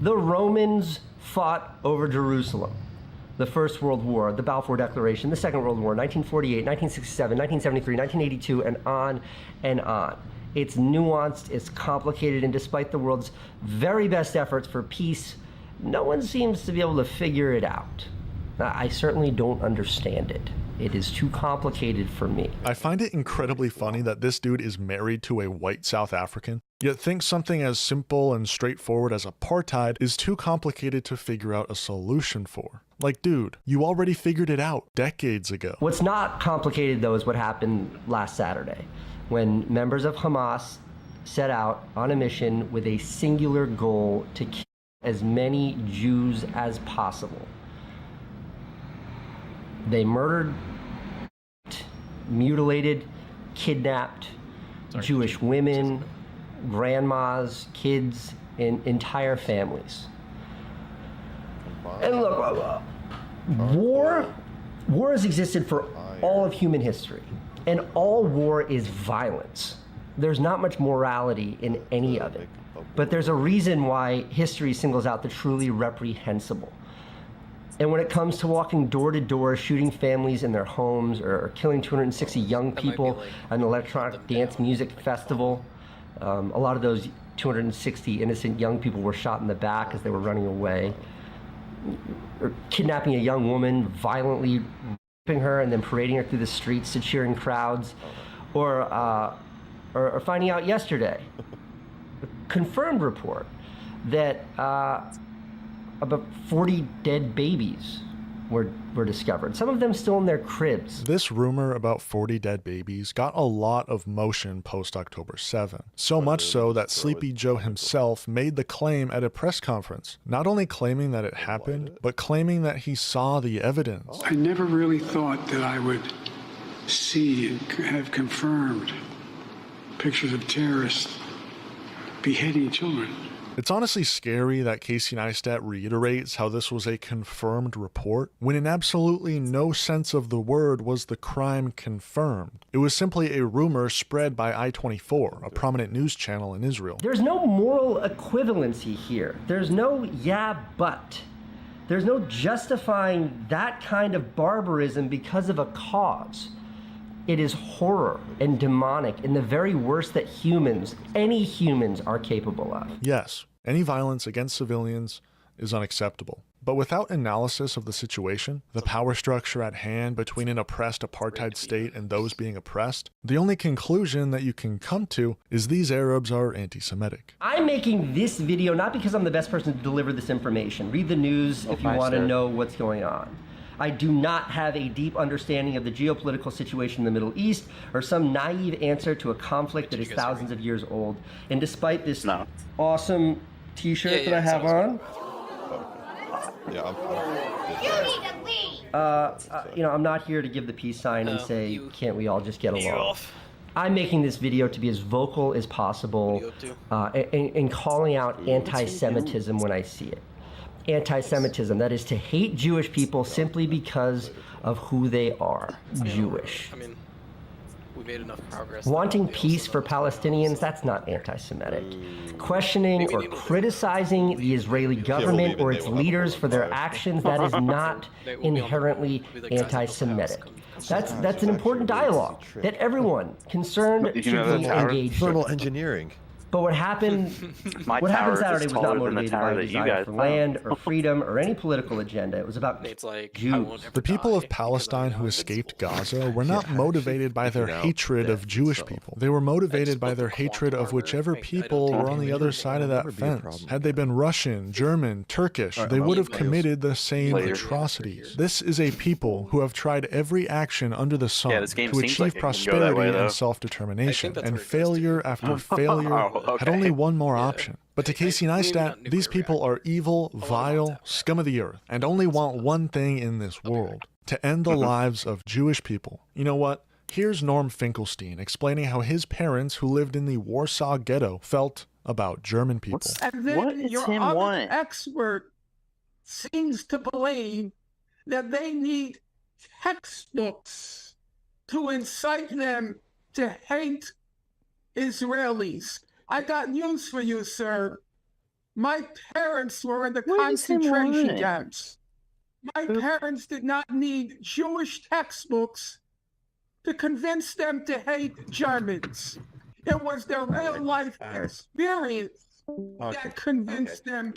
The Romans fought over Jerusalem. The First World War, the Balfour Declaration, the Second World War, 1948, 1967, 1973, 1982, and on and on. It's nuanced, it's complicated, and despite the world's very best efforts for peace, no one seems to be able to figure it out. I certainly don't understand it. It is too complicated for me. I find it incredibly funny that this dude is married to a white South African, yet thinks something as simple and straightforward as apartheid is too complicated to figure out a solution for. Like, dude, you already figured it out decades ago. What's not complicated, though, is what happened last Saturday, when members of Hamas set out on a mission with a singular goal to kill as many Jews as possible. They murdered, mutilated, kidnapped Jewish women, grandmas, kids, and entire families. And look, war has existed for all of human history, and all war is violence. There's not much morality in any of it, but there's a reason why history singles out the truly reprehensible. And when it comes to walking door to door, shooting families in their homes, or killing 260 young people at an electronic dance music festival, a lot of those 260 innocent young people were shot in the back as they were running away. Or kidnapping a young woman, violently raping her, and then parading her through the streets to cheering crowds. Or finding out yesterday, a confirmed report that about 40 dead babies were discovered, some of them still in their cribs. This rumor about 40 dead babies got a lot of motion post-October 7. So much so that Sleepy Joe himself made the claim at a press conference, not only claiming that it happened, but claiming that he saw the evidence. I never really thought that I would see and have confirmed pictures of terrorists beheading children. It's honestly scary that Casey Neistat reiterates how this was a confirmed report, when in absolutely no sense of the word was the crime confirmed. It was simply a rumor spread by I-24, a prominent news channel in Israel. There's no moral equivalency here. There's no yeah, but. There's no justifying that kind of barbarism because of a cause. It is horror and demonic and the very worst that humans, any humans, are capable of. Yes, any violence against civilians is unacceptable. But without analysis of the situation, the power structure at hand between an oppressed apartheid state and those being oppressed, the only conclusion that you can come to is these Arabs are anti-Semitic. I'm making this video not because I'm the best person to deliver this information. Read the news if you want to know what's going on. I do not have a deep understanding of the geopolitical situation in the Middle East or some naive answer to a conflict that is thousands of years old. And despite this awesome t-shirt that I have on, I'm not here to give the peace sign and say, can't we all just get along? I'm making this video to be as vocal as possible and calling out anti-Semitism when I see it. Anti-Semitism, that is to hate Jewish people simply because of who they are, Jewish. I mean, we made enough progress. Wanting peace for Palestinians, that's not anti-Semitic. Questioning or criticizing the Israeli government or its leaders for their actions, that is not inherently anti-Semitic. That's an important dialogue that everyone concerned should be engaged in. Thermal engineering. But what happened Saturday was not motivated by a desire for land or freedom or any political agenda. It was about Jews. The people of Palestine who escaped Gaza were not motivated by their hatred of Jewish people. They were motivated by their hatred of whichever people were on the other side of that fence. Had they been Russian, German, Turkish, they would have committed the same atrocities. This is a people who have tried every action under the sun to achieve prosperity and self-determination, and failure after failure had only one more option. But to Casey Neistat, these people are evil, vile, scum of the earth, and only want one thing in this world: to end the lives of Jewish people. You know what? Here's Norm Finkelstein explaining how his parents, who lived in the Warsaw Ghetto, felt about German people. And then your other expert seems to believe that they need textbooks to incite them to hate Israelis. I got news for you, sir. My parents were in the concentration camps. My parents did not need Jewish textbooks to convince them to hate Germans. It was their real life experience that convinced them.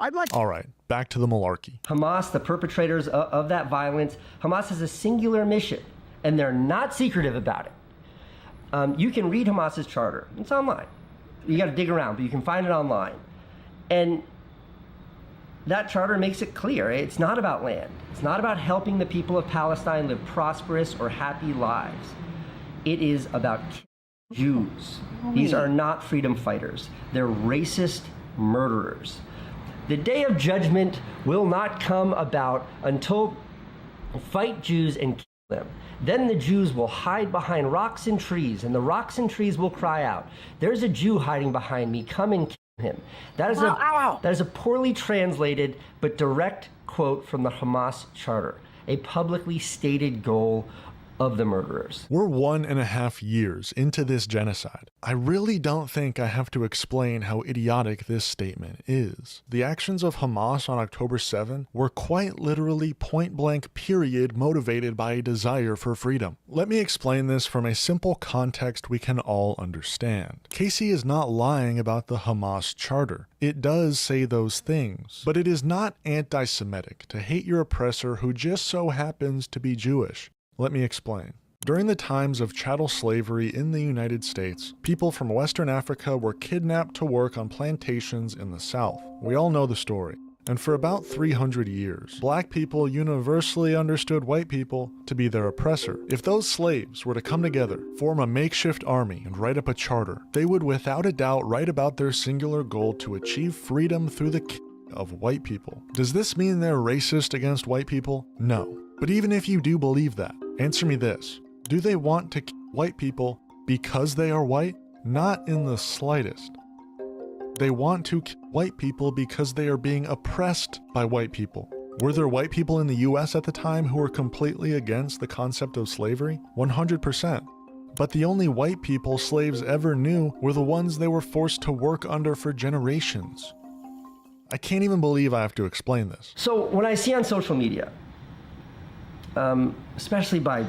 I'd like. All right, back to the malarkey. Hamas, the perpetrators of that violence, Hamas has a singular mission, and they're not secretive about it. You can read Hamas's charter. It's online. You got to dig around, but you can find it online. And that charter makes it clear. It's not about land. It's not about helping the people of Palestine live prosperous or happy lives. It is about Jews. These are not freedom fighters. They're racist murderers. The day of judgment will not come about until we fight Jews and kill them. Then the Jews will hide behind rocks and trees, and the rocks and trees will cry out, "There's a Jew hiding behind me, come and kill him." That is a poorly translated but direct quote from the Hamas charter, a publicly stated goal of the murderers. We're 1.5 years into this genocide. I really don't think I have to explain how idiotic this statement is. The actions of Hamas on October 7 were quite literally point-blank period motivated by a desire for freedom. Let me explain this from a simple context we can all understand. Casey is not lying about the Hamas charter. It does say those things, but it is not anti-Semitic to hate your oppressor who just so happens to be Jewish. Let me explain. During the times of chattel slavery in the United States, people from Western Africa were kidnapped to work on plantations in the South. We all know the story. And for about 300 years, black people universally understood white people to be their oppressor. If those slaves were to come together, form a makeshift army, and write up a charter, they would without a doubt write about their singular goal to achieve freedom through the of white people. Does this mean they're racist against white people? No. But even if you do believe that, answer me this. Do they want to kill white people because they are white? Not in the slightest. They want to kill white people because they are being oppressed by white people. Were there white people in the US at the time who were completely against the concept of slavery? 100%. But the only white people slaves ever knew were the ones they were forced to work under for generations. I can't even believe I have to explain this. So when I see on social media, especially by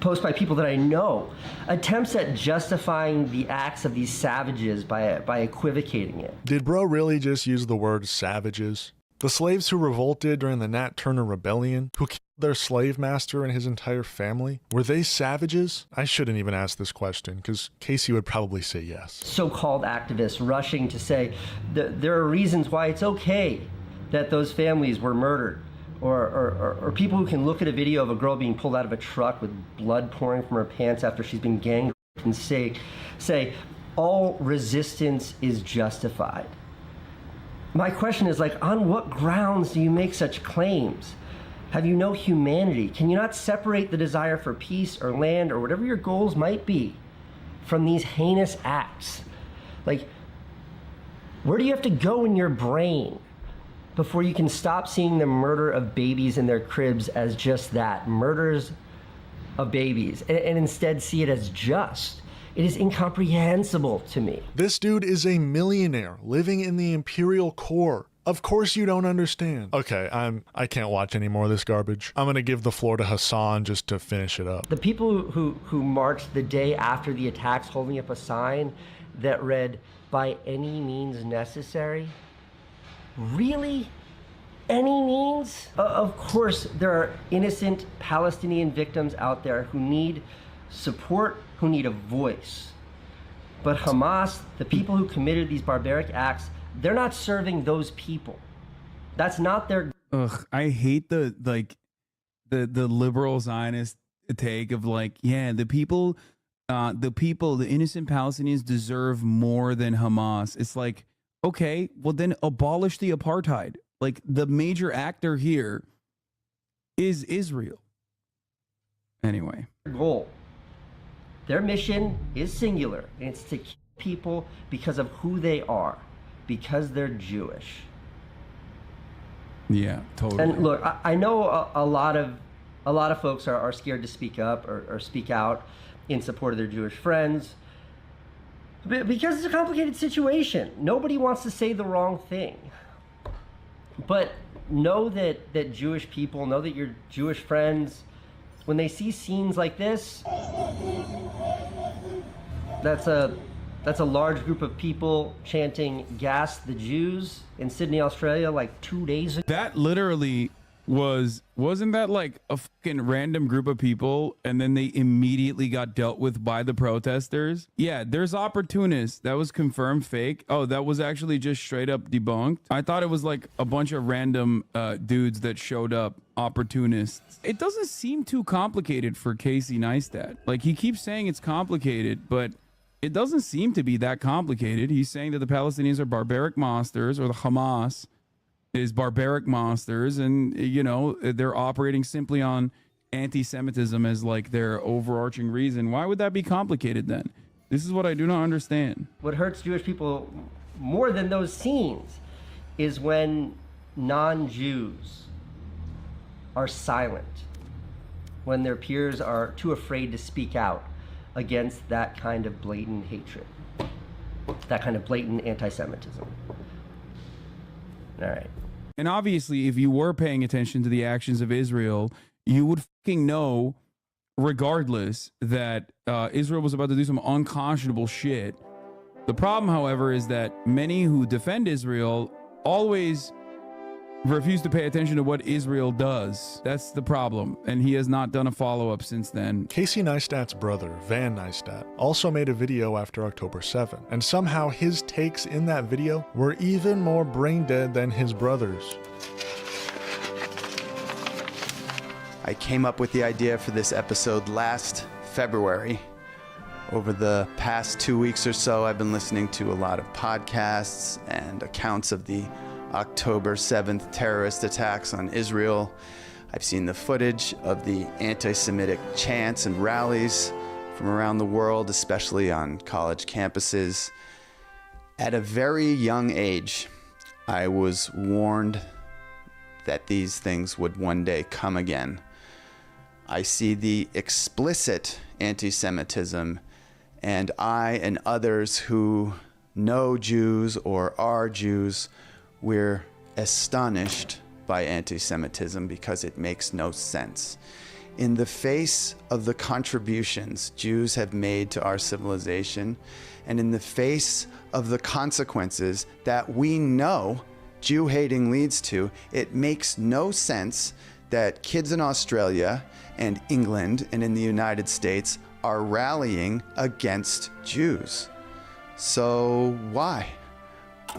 posts by people that I know, attempts at justifying the acts of these savages by equivocating it. Did bro really just use the word savages? The slaves who revolted during the Nat Turner Rebellion, who killed their slave master and his entire family, were they savages? I shouldn't even ask this question, because Casey would probably say yes. So-called activists rushing to say that there are reasons why it's okay that those families were murdered. Or people who can look at a video of a girl being pulled out of a truck with blood pouring from her pants after she's been gang raped and say all resistance is justified. My question is, like, on what grounds do you make such claims? Have you no humanity? Can you not separate the desire for peace or land or whatever your goals might be from these heinous acts? Like, where do you have to go in your brain before you can stop seeing the murder of babies in their cribs as just that, murders of babies, and instead see it as just? It is incomprehensible to me. This dude is a millionaire living in the imperial core. Of course you don't understand. Okay, I can't watch any more of this garbage. I'm gonna give the floor to Hassan just to finish it up. The people who marched the day after the attacks holding up a sign that read, "By any means necessary." Really? Any means? Of course, there are innocent Palestinian victims out there who need support, who need a voice. But Hamas, the people who committed these barbaric acts, they're not serving those people. That's not their... Ugh, I hate the liberal Zionist take of like, yeah, the innocent Palestinians deserve more than Hamas. It's like, okay, well then abolish the apartheid. Like, the major actor here is Israel. Anyway. Goal. Their mission is singular, and it's to kill people because of who they are, because they're Jewish. Yeah, totally. And look, I know a lot of folks are scared to speak up or speak out in support of their Jewish friends because it's a complicated situation. Nobody wants to say the wrong thing. But know that Jewish people, know that your Jewish friends, when they see scenes like this, that's a large group of people chanting "Gas the Jews" in Sydney, Australia, like 2 days ago. That literally wasn't that like a fucking random group of people and then they immediately got dealt with by the protesters? Yeah, there's opportunists. That was confirmed fake. Oh, that was actually just straight up debunked. I thought it was like a bunch of random dudes that showed up, opportunists. It doesn't seem too complicated for Casey Neistat. Like, he keeps saying it's complicated, but it doesn't seem to be that complicated. He's saying that the Palestinians are barbaric monsters, or the Hamas is barbaric monsters, and, you know, they're operating simply on anti-Semitism as like their overarching reason. Why would that be complicated then? This is what I do not understand. What hurts Jewish people more than those scenes is when non-Jews are silent, when their peers are too afraid to speak out against that kind of blatant hatred, that kind of blatant anti-Semitism. All right. And obviously, if you were paying attention to the actions of Israel, you would fucking know, regardless, that Israel was about to do some unconscionable shit. The problem, however, is that many who defend Israel always refuse to pay attention to what Israel does. That's the problem, and he has not done a follow-up since then. Casey Neistat's brother, Van Neistat, also made a video after October 7, and somehow his takes in that video were even more brain-dead than his brother's. I came up with the idea for this episode last February. Over the past 2 weeks or so, I've been listening to a lot of podcasts and accounts of the October 7th terrorist attacks on Israel. I've seen the footage of the anti-Semitic chants and rallies from around the world, especially on college campuses. At a very young age, I was warned that these things would one day come again. I see the explicit anti-Semitism, and I and others who know Jews or are Jews, we're astonished by anti-Semitism because it makes no sense. In the face of the contributions Jews have made to our civilization, and in the face of the consequences that we know Jew hating leads to, it makes no sense that kids in Australia and England and in the United States are rallying against Jews. So why?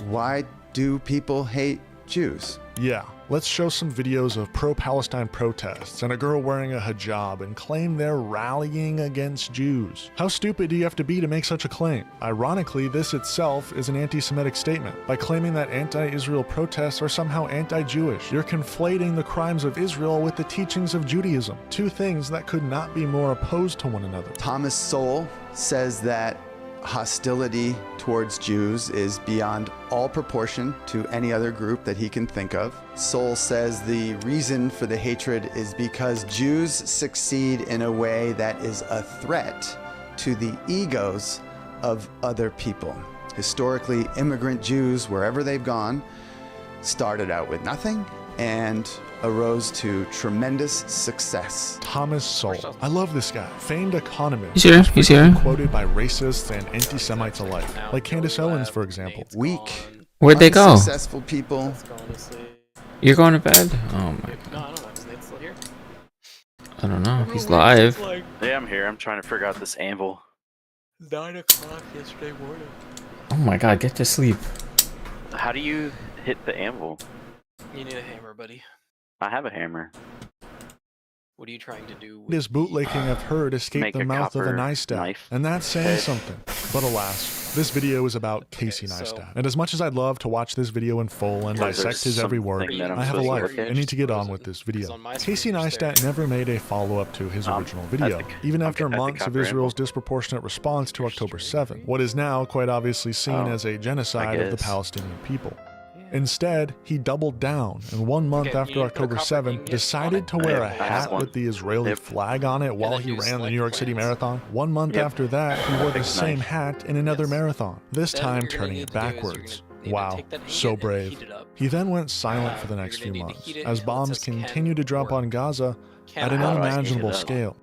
Why do people hate Jews. Yeah, let's show some videos of pro-Palestine protests and a girl wearing a hijab and claim they're rallying against Jews. How stupid do you have to be to make such a claim? Ironically, this itself is an anti-Semitic statement. By claiming that anti-Israel protests are somehow anti-Jewish, you're conflating the crimes of Israel with the teachings of Judaism, two things that could not be more opposed to one another. Thomas Sowell says that hostility towards Jews is beyond all proportion to any other group that he can think of. Sowell says the reason for the hatred is because Jews succeed in a way that is a threat to the egos of other people. Historically, immigrant Jews, wherever they've gone, started out with nothing and arose to tremendous success. Thomas Sowell. I love this guy. Famed economist. He's here. He's here. Quoted by racists and anti-Semites alike, like Candace Owens, for example. Weak. Where'd they go? Successful people. You're going to bed? Oh my god. No, I don't know. Is Nate still here? I don't know. He's live. Yeah, I'm here. I'm trying to figure out this anvil. 9 o'clock yesterday morning. Oh my god, get to sleep. How do you hit the anvil? You need a hammer, buddy. I have a hammer. What are you trying to do? This bootlegging I've heard escaped Make the a mouth of a copper Neistat, knife. and that's saying Okay. something. But alas, this video is about Casey Neistat. And as much as I'd love to watch this video in full and Was there dissect his every word, something that I'm I have a supposed to life. look at? I need to get on with this video. Casey Neistat never made a follow-up to his original video, even after months of Israel's disproportionate response to October 7, what is now quite obviously seen as a genocide of the Palestinian people. Instead, he doubled down, and 1 month after October 7, decided to wear a hat with the Israeli flag on it while he ran the New York City Marathon. 1 month after that, he wore the same hat in another marathon, this time turning it backwards. Wow, so brave. He then went silent for the next few months, as bombs continued to drop on Gaza at an unimaginable scale.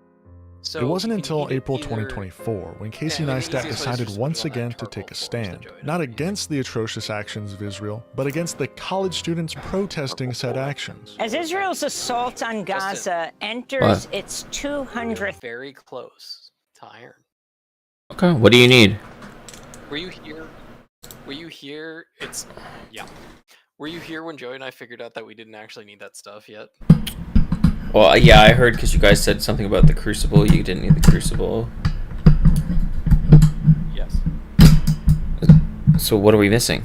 It wasn't until April 2024 when Casey Neistat decided once again to take a stand, not against the atrocious actions of Israel, but against the college students protesting said actions. As Israel's assault on Gaza enters its 200th... Very close to iron. Okay, what do you need? Were you here? Were you here? It's... Yeah. Were you here when Joey and I figured out that we didn't actually need that stuff yet? Well, yeah, I heard because you guys said something about the crucible. You didn't need the crucible. Yes. So what are we missing?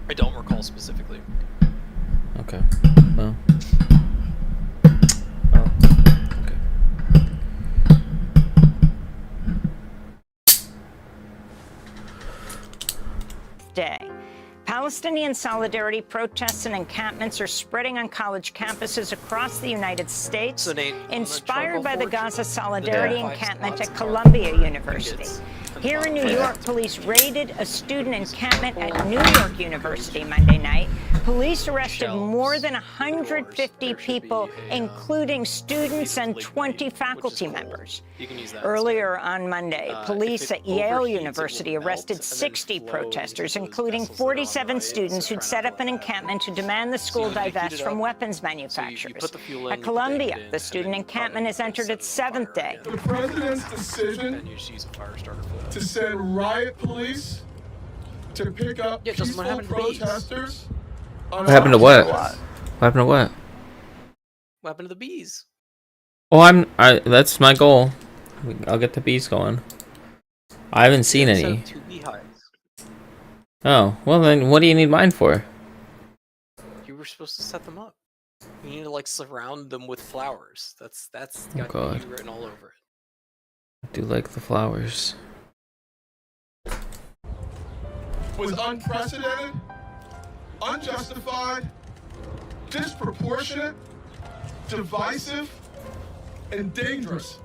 I don't recall specifically. Okay. Well. Okay. Day. Palestinian solidarity protests and encampments are spreading on college campuses across the United States, inspired by the Gaza Solidarity encampment at Columbia University. Here in New York, police raided a student encampment at New York University Monday night. Police arrested more than 150 people, including students and 20 faculty members. Earlier on Monday, police at Yale University arrested 60 protesters, including 47 students who'd set up an encampment to demand the school divest from weapons manufacturers. At Columbia, the student encampment has entered its 7th day. The president's decision to send riot police to pick up peaceful protesters. What happened to what? What happened to what? What happened to the bees? Oh, that's my goal. I'll get the bees going. I haven't seen any. 2 beehives. Oh, well then, what do you need mine for? You were supposed to set them up. You need to like surround them with flowers. That's got God. you written all over it. I do like the flowers. Was unprecedented, unjustified, disproportionate, divisive, and dangerous.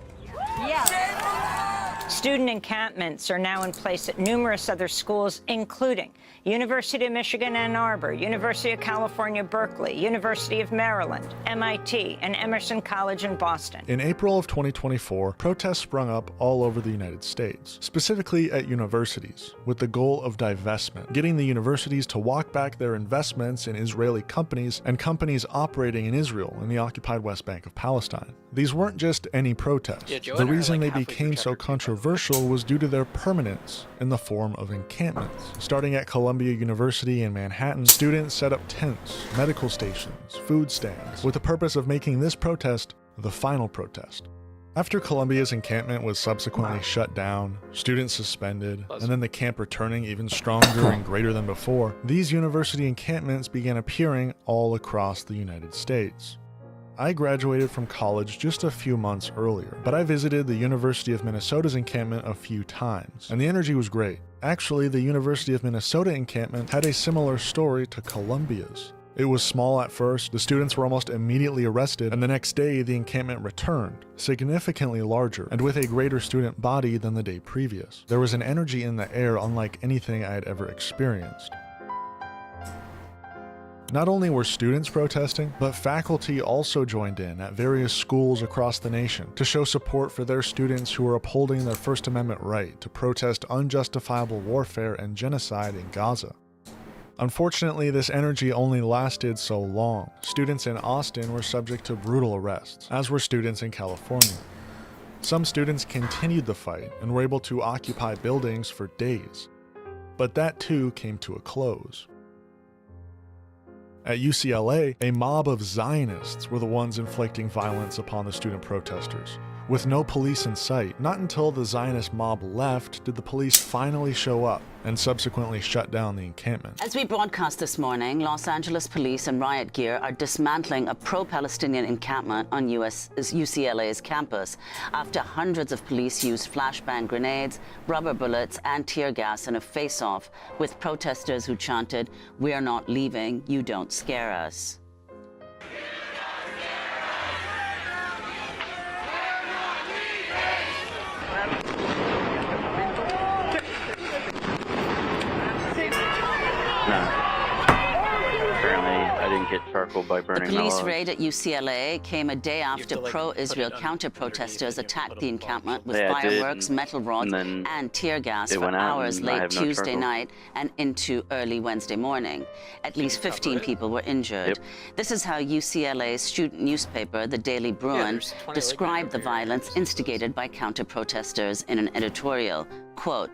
Student encampments are now in place at numerous other schools, including University of Michigan, Ann Arbor, University of California, Berkeley, University of Maryland, MIT, and Emerson College in Boston. In April of 2024, protests sprung up all over the United States, specifically at universities, with the goal of divestment, getting the universities to walk back their investments in Israeli companies and companies operating in Israel in the occupied West Bank of Palestine. These weren't just any protests. The reason they became so controversial controversial was due to their permanence in the form of encampments. Starting at Columbia University in Manhattan, students set up tents, medical stations, food stands, with the purpose of making this protest the final protest. After Columbia's encampment was subsequently shut down, students suspended, and then the camp returning even stronger and greater than before, these university encampments began appearing all across the United States. I graduated from college just a few months earlier, but I visited the University of Minnesota's encampment a few times, and the energy was great. Actually, the University of Minnesota encampment had a similar story to Columbia's. It was small at first, the students were almost immediately arrested, and the next day the encampment returned, significantly larger, and with a greater student body than the day previous. There was an energy in the air unlike anything I had ever experienced. Not only were students protesting, but faculty also joined in at various schools across the nation to show support for their students who were upholding their First Amendment right to protest unjustifiable warfare and genocide in Gaza. Unfortunately, this energy only lasted so long. Students in Austin were subject to brutal arrests, as were students in California. Some students continued the fight and were able to occupy buildings for days. But that too came to a close. At UCLA, a mob of Zionists were the ones inflicting violence upon the student protesters. With no police in sight, not until the Zionist mob left did the police finally show up and subsequently shut down the encampment. As we broadcast this morning, Los Angeles police and riot gear are dismantling a pro-Palestinian encampment on UCLA's campus after hundreds of police used flashbang grenades, rubber bullets, and tear gas in a face-off with protesters who chanted, "We're not leaving, you don't scare us." Get charcoal by burning the police raid at UCLA came a day after pro-Israel counter-protesters attacked the encampment with fireworks, metal rods, and tear gas for hours late Tuesday night and into early Wednesday morning. At least 15 people were injured. This is how UCLA's student newspaper, the Daily Bruin, described the violence instigated by counter-protesters in an editorial. Quote,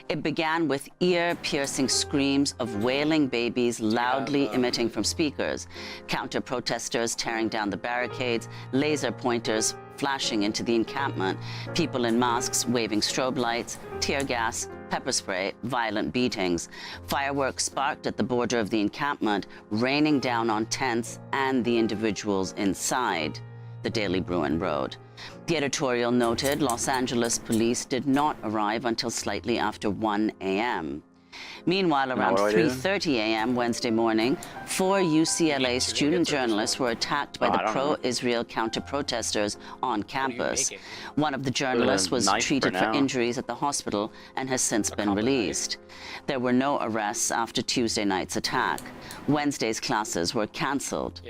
"It began with ear-piercing screams of wailing babies loudly emitting from speakers, counter-protesters tearing down the barricades, laser pointers flashing into the encampment, people in masks waving strobe lights, tear gas, pepper spray, violent beatings. Fireworks sparked at the border of the encampment, raining down on tents and the individuals inside," the Daily Bruin wrote. The editorial noted Los Angeles police did not arrive until slightly after 1 a.m. Meanwhile, around 3:30 a.m. Wednesday morning, 4 UCLA student journalists were attacked by the pro-Israel counter-protesters on campus. One of the journalists was treated for injuries at the hospital and has since been released. There were no arrests after Tuesday night's attack. Wednesday's classes were canceled.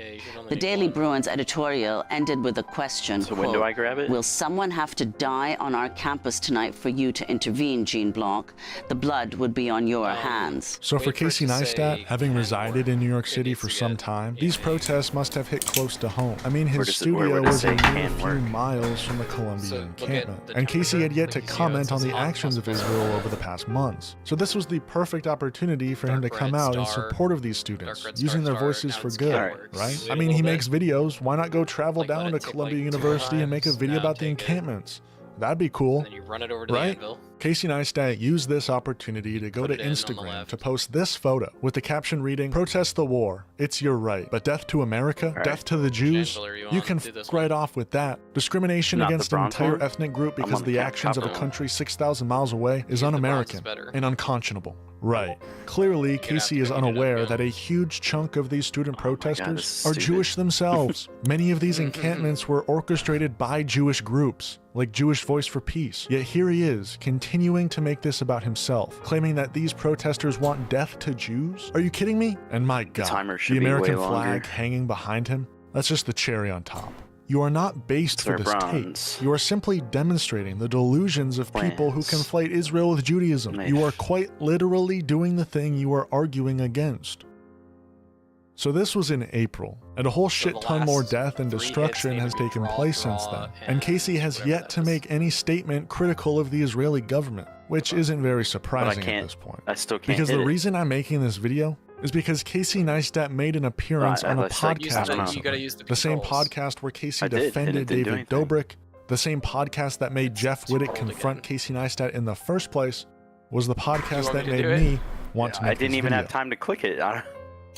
The Daily Bruin's editorial ended with a question, so when do I grab it? "Will someone have to die on our campus tonight for you to intervene, Gene Block? The blood would be on your hands." So for Casey Neistat, having resided in New York City for some time, these protests must have hit close to home. I mean, his studio was a mere few miles from the Columbia encampment, and Casey had yet to comment on the actions of Israel over the past months. So this was the perfect opportunity for him to come out in support of these students, using their voices for good, right? I mean, he makes videos. Why not go travel down to Columbia University and make a video about the encampments? That'd be cool, then you run it over to right? the anvil. Casey Neistat used this opportunity to go to Instagram to post this photo with the caption reading, "Protest the war. It's your right. But death to America? Death to the Jews? You can right off with that. Discrimination against an entire ethnic group because of the actions of a country 6,000 miles away is un-American and unconscionable." Right. Clearly, Casey is unaware that a huge chunk of these student protesters are Jewish themselves. Many of these encampments were orchestrated by Jewish groups, like Jewish Voice for Peace. Yet here he is, continuing to make this about himself, claiming that these protesters want death to Jews? Are you kidding me? And my God, the American flag hanging behind him? That's just the cherry on top. You are not based for this tape. You are simply demonstrating the delusions of people who conflate Israel with Judaism. You are quite literally doing the thing you are arguing against. So this was in April, and a whole shit ton more death and destruction has taken place since then, and Casey has yet to make any statement critical of the Israeli government, which isn't very surprising at this point. I still can't Because hit the it. reason I'm making this video is because Casey Neistat made an appearance on a podcast recently. The same podcast where Casey defended David Dobrik, the same podcast that made Jeff Wittek confront Casey Neistat in the first place, was the podcast that made me want to make I didn't this even video. have time to click it.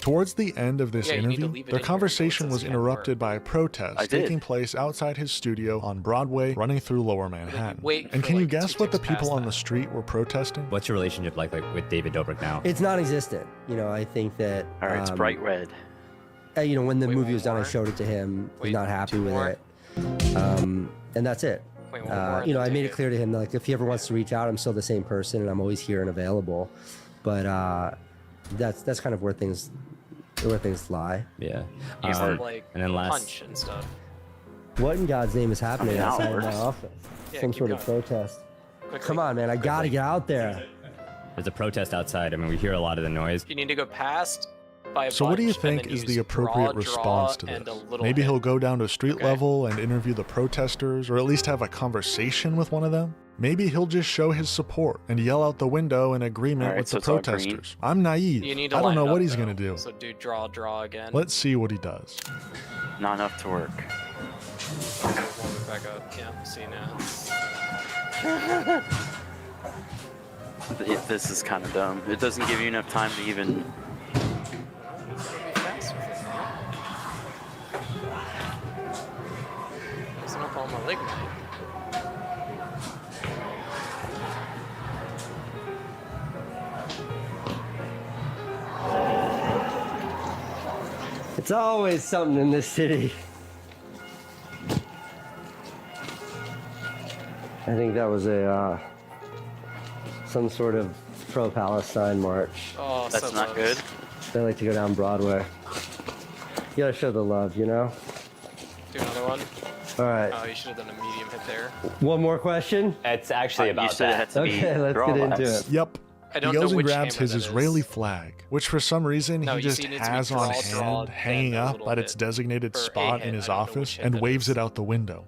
Towards the end of this Yeah, you need to interview, leave it their in here conversation until was it's interrupted by a protest I did. taking place outside his studio on Broadway running through Lower Manhattan. Wait And for, can you like, guess 2 what the ticks people past on the street were protesting? What's your relationship like with David Dobrik now? It's non-existent. You know, I think that. All right, it's bright red. You know, when the movie was done, I showed it to him. He's not happy with it. And that's it. You know, I made it clear to him that, like, if he ever wants to reach out, I'm still the same person, and I'm always here and available. But that's kind of where things lie. Yeah. Like, and then last. punch and stuff. What in God's name is happening I mean, outside of my hours. office? Yeah, Some keep sort of going. protest. Quickly. Come on, man! I gotta get out there. There's a protest outside. I mean, we hear a lot of the noise. You need to go past by a So what do you bunch, and think then is use the appropriate draw, response to and this? a little Maybe hit. he'll go down to street level and interview the protesters, or at least have a conversation with one of them? Maybe he'll just show his support and yell out the window in agreement Alright, with so the it's all green. protesters. I'm naive. You need to I don't line know it what up, he's though. gonna do. So do draw again. Let's see what he does. Not enough to work. Back up. Yeah, see now. This is kind of dumb. It doesn't give you enough time to even. It's not on my leg, mate. It's always something in this city. I think that was a some sort of pro-Palestine march. Oh, That's so not close. good. They like to go down Broadway. You gotta show the love, you know? Do another one. All right. Oh, you should have done a medium hit there. One more question? It's actually You about said it that. had to be Okay, let's draw get into lines. it. Yep. I He don't goes know and which grabs hammer his that Israeli is. flag, which for some reason No, he you just see, it needs to be has on draw, hand, then hanging a up little at its bit. designated Or a spot hit, in his I don't know office which hit and that waves is. it out the window.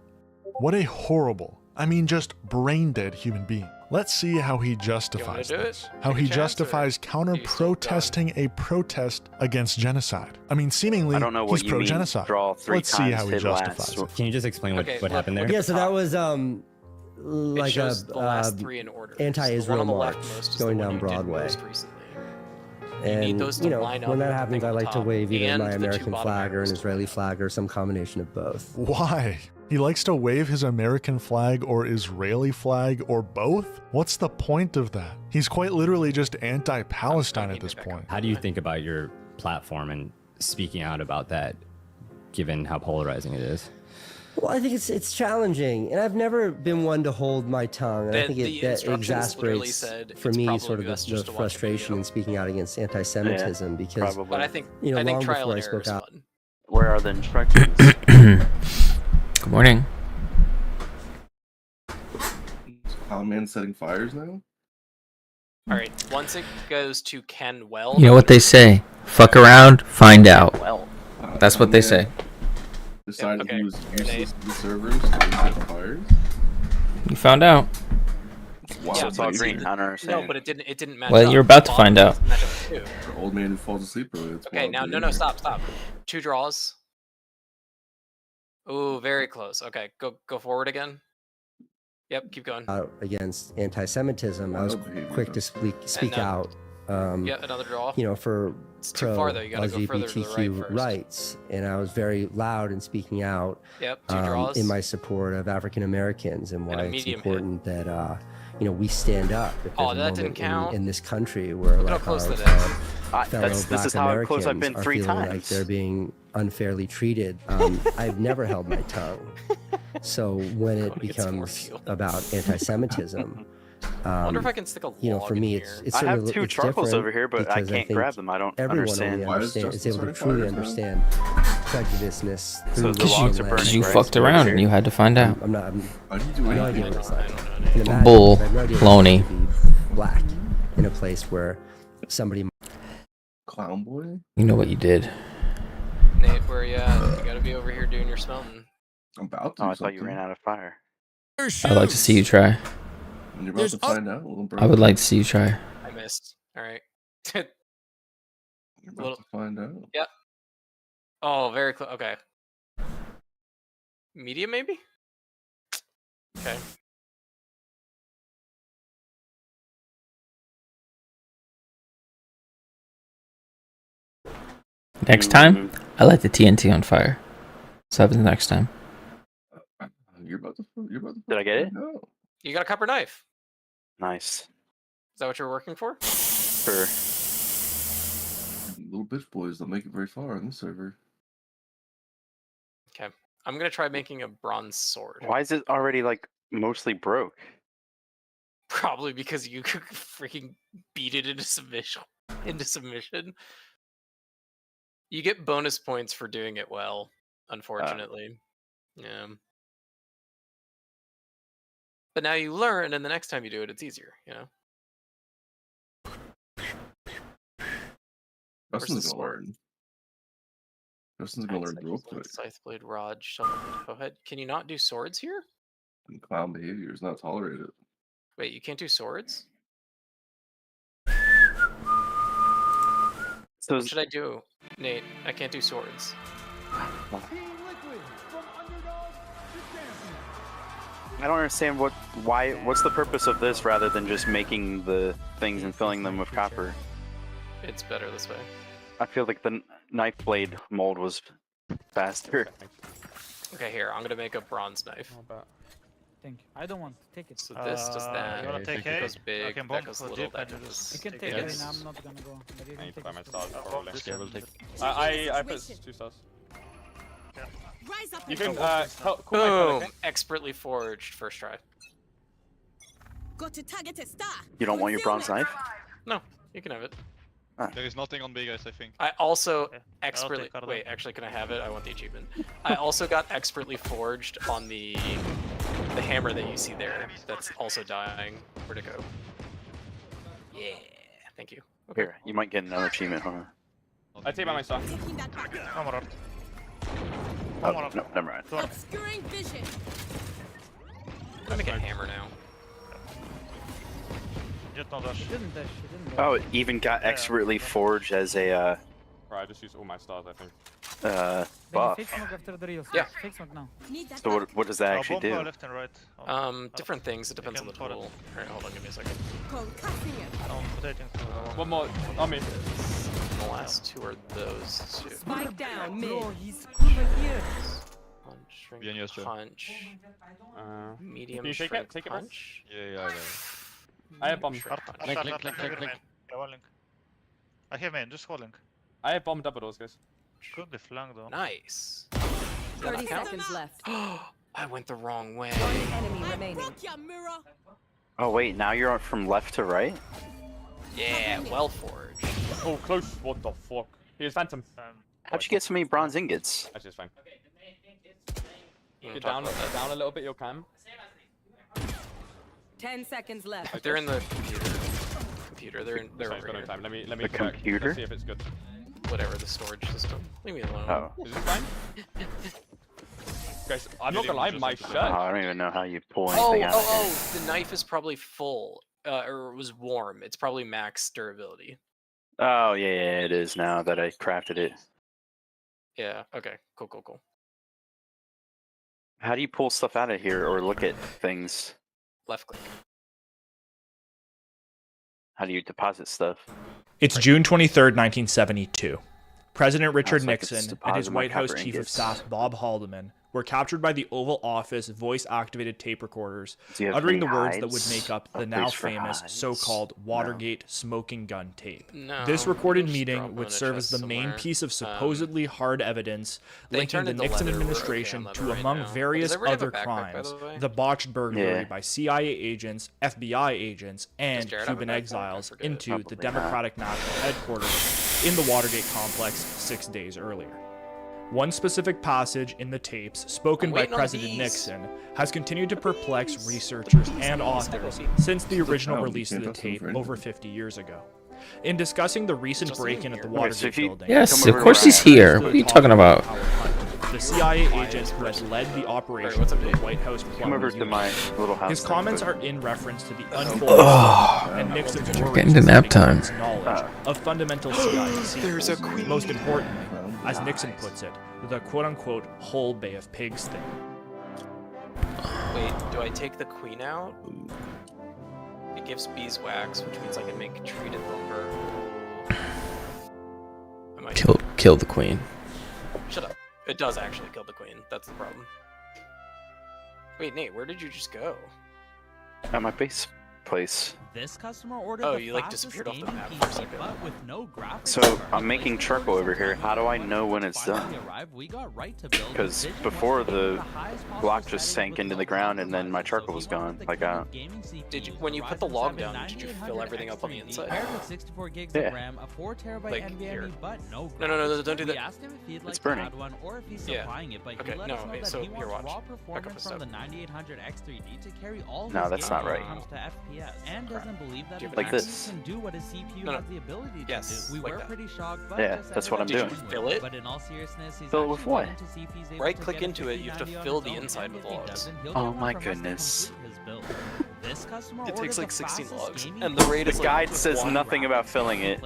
What a horrible, I mean just brain-dead human being. Let's see how he justifies do it? this. How Take a he chance, justifies you still counter-protesting a protest against genocide. I mean, seemingly, I don't know what he's you mean, pro-genocide. draw 3 Let's see times, how he hit last. justifies it. Can you just explain what, Okay, what look, happened there? look Yeah, so that was like shows a the last 3 in order. So anti-Israel the one on the march leftmost is going the one down you did Broadway. most recently. And need those to you know, line up when that with the happens, thing I on like to top wave either and my the two American bottom flag or an arrows. Israeli flag or some combination of both. Why? He likes to wave his American flag or Israeli flag or both? What's the point of that? He's quite literally just anti-Palestine at this point. How do you think about your platform and speaking out about that, given how polarizing it is? Well, I think it's challenging, and I've never been one to hold my tongue. And I think that literally exasperates said for it's me probably sort of best the just to watch the frustration in speaking out against anti-Semitism because probably. But I think you know, I think long trial before I and error spoke is out. fun. Where are the instructions? Good morning. Man setting fires now? All right, once it goes to Ken Well, You know what they say? Fuck around, find out. Well, That's what they say. Decided okay. he was Grenade. useless to the servers, so he set fires. You found out. Wow, Yeah, it's all but green. see, I don't understand. No, but it didn't match Well, up. you're about to Bottom find out. doesn't match up too. The old man who falls asleep early. That's Okay, wild, now dude. no, stop. 2 draws. Ooh, very close. Okay, go forward again. Yep, keep going. Out against anti-Semitism, I was quick to speak now- out. Yeah, another draw. You know, for It's too far, though. You gotta go further to the right LGBTQ first. rights, and I was very loud in speaking out Yep, 2 draws. in my support of African Americans and And why a it's medium important that you know, we stand up. If Oh, there's a that didn't moment count. in this country where Look how like close our that is. fellow This Black is how Americans close I've been are 3 feeling like times. they're being unfairly treated. I've never held my tongue. So when it becomes about anti-Semitism, I wonder if I can stick a log you know, for in me, here. it's I have certainly 2 it's charcoals different over here, but I because can't think grab them. I don't everyone understand. only is able to truly understand prejudiceness through the logs are burning, Because you right? fucked around and you had to find out. I'm not. How do you do No anything? idea what it's like. I can imagine, Bull. but I have no idea what Loney. it's like to be black in a place where somebody. Clown boy? You know what you did. Nate, where you at? You gotta be over here doing your smelting. I'm about to. Oh, I thought you ran out of fire. I'd like to see you try. When you're about to find out, little bro. I would like to see you try. I missed. All right. You're about to find out. Yeah. Oh, very close. Okay. Medium, maybe? Okay. Next time, I light the TNT on fire. So happens next time. You're about to. Did I get it? No. You got a copper knife. Nice. Is that what you're working for? Sure. Little bitch boys don't make it very far on this server. Okay. I'm gonna try making a bronze sword. Why is it already like mostly broke? Probably because you could freaking beat it into submission. You get bonus points for doing it well, unfortunately. Yeah. But now you learn, and the next time you do it, it's easier, you know? Justin's gonna learn. Justin's gonna learn real quick. Scythe blade, rod, shovel blade, bowhead. Can you not do swords here? And clown behavior is not tolerated. Wait, you can't do swords? So what should I do, Nate? I can't do swords. I don't understand what's the purpose of this rather than just making the things and filling them with copper. It's better this way. I feel like the knife blade mold was faster. Okay, here, I'm gonna make a bronze knife. Thank you. I don't want to take it. So this does that. You wanna take that it? goes big, I can that bomb goes for little, dip that and goes... just You can take it, I'm not gonna go. But you can take it. I put 2 stars. You can, boom! Expertly forged, first try. You don't want your bronze knife? No, you can have it. There is nothing on big guys, I think. I also expertly... Wait, actually, can I have it? I want the achievement. I also got expertly forged on the hammer that you see there. That's also dying. Where'd it go? Yeah, thank you. Okay. Here, you might get another achievement, huh? I take by my stuff. Oh, no, never mind. Obscuring vision. I'm making a hammer now. Oh, it even got expertly forged as a Right, I just used all my stars, I think. buff. Yeah. So what does that actually do? Left and right. Different things. It depends on the tool. Alright, hold on, give me a second. One more on me. The last two are those two. Spike down mid. Punch, shrink, punch. Medium, Can you shake shrink, it? Take it, punch. Yeah. I have bomb. Link. I have main, just holding. I have bomb double doors, guys. Could be flank though. Nice. 30 seconds left. I went the wrong way. One enemy remaining. Oh wait, now you're from left to right? Yeah, well forged. Oh, close. What the fuck? Here's Phantom. How'd you get so many bronze ingots? That's just fine. You Get down a little bit, you'll climb. 10 seconds left. They're in the computer. They're over here. Time. Let me The check. computer? Let's see if it's good. Whatever the storage system. Leave me alone. Oh. Is this fine? Guys, I'm not gonna lie, my shirt. I don't even know how you pull anything out of here. The knife is probably full. Or it was warm. It's probably max durability. Oh yeah, it is now that I crafted it. Yeah, okay. Cool. How do you pull stuff out of here or look at things? Left click. How do you deposit stuff? It's June 23rd, 1972. President Richard Sounds like it's Nixon and his depositing my White House copper Chief of ingots. Staff Bob Haldeman were captured by the Oval Office voice-activated tape recorders, Do you have uttering the any words that would hides? make up A the now place for famous hides? so-called Watergate smoking gun tape. No, This recorded just meeting drop 'em would in a serve as chest the main somewhere. piece of supposedly hard evidence They linking turned the into Nixon leather. We're okay administration on to, leather right among now. various Does everybody have a other backpack, by crimes, the way? the botched burglary Yeah. by CIA agents, FBI agents, and Jared have a Cuban backpack? I exiles forget. into the Probably not. Democratic National Headquarters in the Watergate complex 6 days earlier. One specific passage in the tapes, spoken I'm by waiting on President these. Nixon, has continued to perplex researchers and authors since the original release of the tape over 50 years ago. In discussing the recent break-in at the Watergate building... Yes, of course he's here. What are you talking about? The CIA agent who has led the operation of the White House plumbing unit. His comments are in reference to the unfolding and Nixon's Getting to nap time. knowledge of fundamental CIA secrets. Most importantly, as Nixon puts it, the quote-unquote whole Bay of Pigs thing. Wait, do I take the queen out? It gives beeswax, which means I can make treated lumber. Kill the queen. Shut up. It does actually kill the queen. That's the problem. Wait, Nate, where did you just go? At my base place. This customer ordered oh, you like disappeared off the map for a second. With no So I'm making charcoal over here. How do I know when it's done? Because before the block just sank into the ground and then my charcoal was gone. Like did you, when you put the log down, did you fill everything up on the inside? Yeah. Like here. No, don't do that. It's burning. Yeah. Okay, no, wait, so here, watch. Back up a step. No, that's not right. Doesn't believe that like this. Can do what his CPU has the ability to do. We like were that. pretty shocked, but yeah, that's what I'm doing. Did you fill it? But in all seriousness, he's fill it with what? Right click into it, you have to fill the inside with logs. Oh my goodness. This customer it takes like 16 logs, and the rate is the guide says nothing about filling it.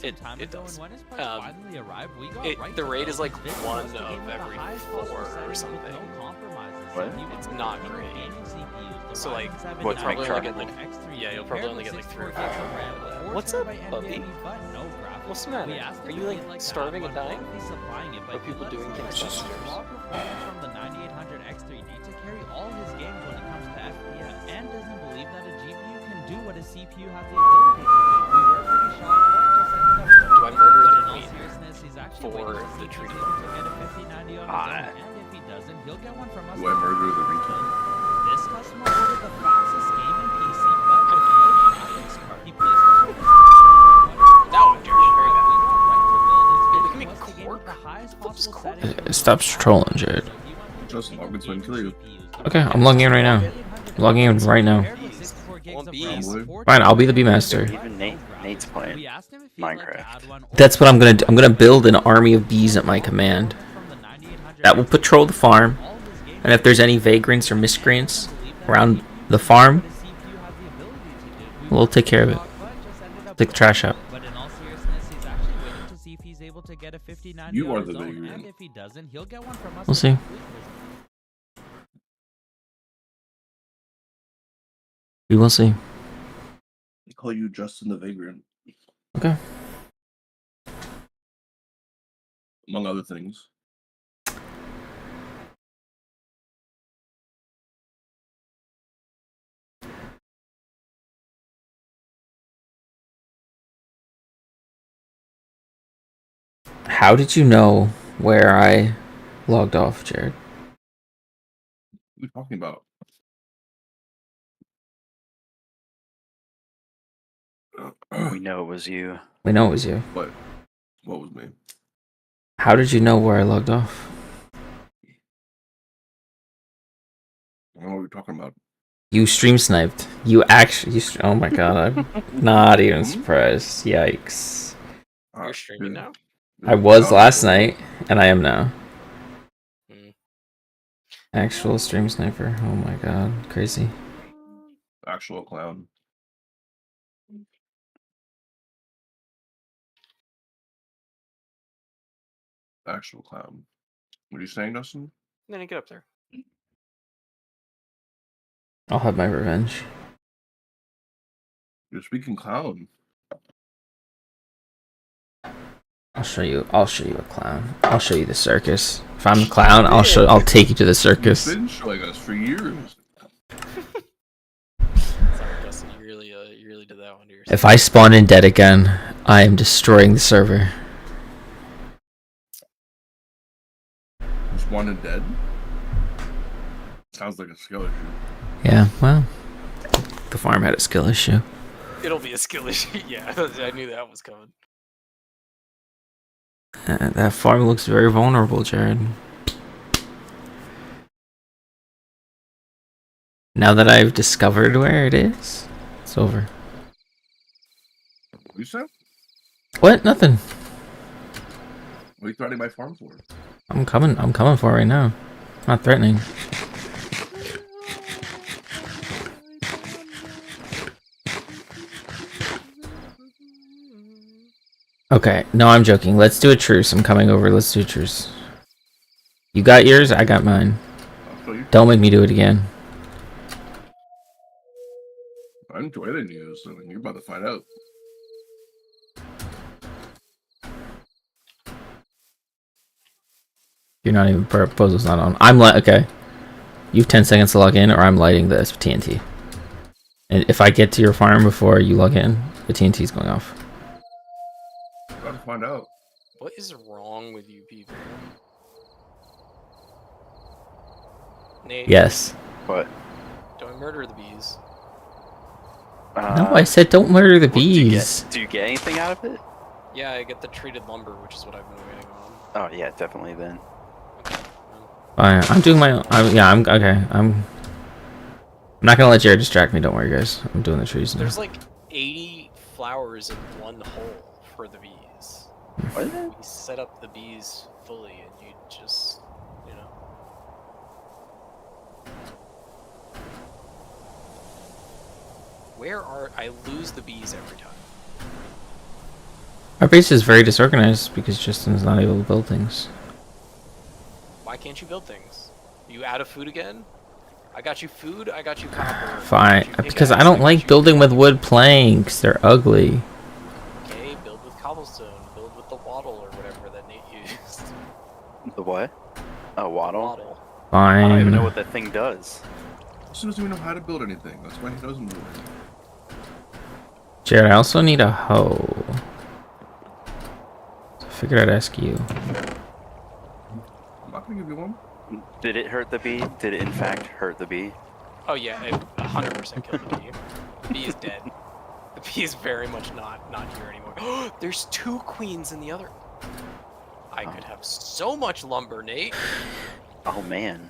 It does. The rate is like 1 of every 4 or something. What? It's not great. So like, what's probably only get like, yeah, you'll probably only get like 3 or 4. What's up, puppy? What's the matter? Are you like starving and dying? Are people doing things downstairs? From the 9800 X3D to carry all his games when it comes to FPS, and doesn't believe that a GPU can do what a CPU has the ability to do. We were pretty shocked, but just ended up do I murder the queen for the treaty? And if he doesn't, he'll get one from us. Do I murder the retard? This customer ordered the fastest gaming PC, but with no graphics card. He placed Stop trolling, Jared. Just log in so I can kill you. Okay, I'm logging in right now. I'm logging in right now. Fine, I'll be the bee master. Even Nate's playing Minecraft. That's what I'm gonna do. I'm gonna build an army of bees at my command. That will patrol the farm, and if there's any vagrants or miscreants around the farm, we'll take care of it. Take the trash out. You are the vagrant. We'll see. We will see. They call you Justin the Vagrant. Okay. Among other things. How did you know where I logged off, Jared? What are you talking about? We know it was you. We know it was you. What? What was me? How did you know where I logged off? I don't know what you're talking about. You stream sniped. You actually. Oh my god, I'm not even surprised. Yikes. You're streaming now? I was last night, and I am now. Actual stream sniper. Oh my god, crazy. Actual clown. Actual clown. What are you saying, Dustin? Then get up there. I'll have my revenge. You're speaking clown. I'll show you a clown. I'll show you the circus. If I'm a clown, I'll take you to the circus. You've been showing us for years. Sorry, Dustin, you really did that one to yourself. If I spawn in dead again, I am destroying the server. You spawned in dead? Sounds like a skill issue. Yeah, well, the farm had a skill issue. It'll be a skill issue. Yeah, I knew that was coming. That farm looks very vulnerable, Jared. Now that I've discovered where it is, it's over. You said? What? Nothing. What are you threatening my farm for? I'm coming for it right now. I'm not threatening. Okay, no, I'm joking. Let's do a truce. I'm coming over. Let's do a truce. You got yours, I got mine. Don't make me do it again. I enjoy the news, so you're about to find out. You're not even, proposal's not on. I'm okay. You have 10 seconds to log in, or I'm lighting the TNT. And if I get to your farm before you log in, the TNT's going off. About to find out. What is wrong with you people? Nate? Yes. What? Don't murder the bees. No, I said don't murder the bees. Do you get anything out of it? Yeah, I get the treated lumber, which is what I've been waiting on. Oh yeah, definitely then. Fine, I'm doing my own. I'm okay. I'm not gonna let Jared distract me. Don't worry, guys. I'm doing the trees now. There's like 80 flowers in one hole for the bees. What? We set up the bees fully, and you just, you know. Where are I lose the bees every time? Our base is very disorganized because Justin's not able to build things. Why can't you build things? You out of food again? I got you food, I got you copper. Fine, because I don't like building with wood planks. They're ugly. Okay, build with cobblestone. Build with the wattle or whatever that Nate used. The what? A wattle? Fine. I don't even know what that thing does. He doesn't even know how to build anything. That's why he doesn't do it. Jared, I also need a hoe. So I figured I'd ask you. I'm not gonna give you one. Did it hurt the bee? Did it in fact hurt the bee? Oh yeah, it 100% killed the bee. The bee is dead. The bee is very much not here anymore. There's 2 queens in the other. I could have so much lumber, Nate. Oh man.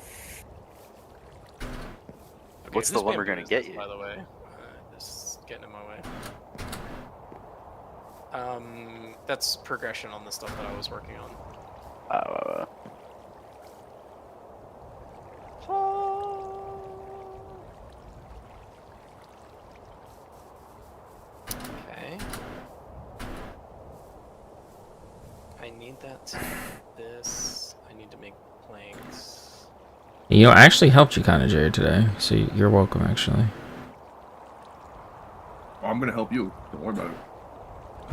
Okay, What's the lumber gonna get you? By the way, this is getting in my way. That's progression on the stuff that I was working on. Okay. I need that. This. I need to make planks. You know, I actually helped you kind of, Jared, today. So you're welcome, actually. Oh, I'm gonna help you. Don't worry about it.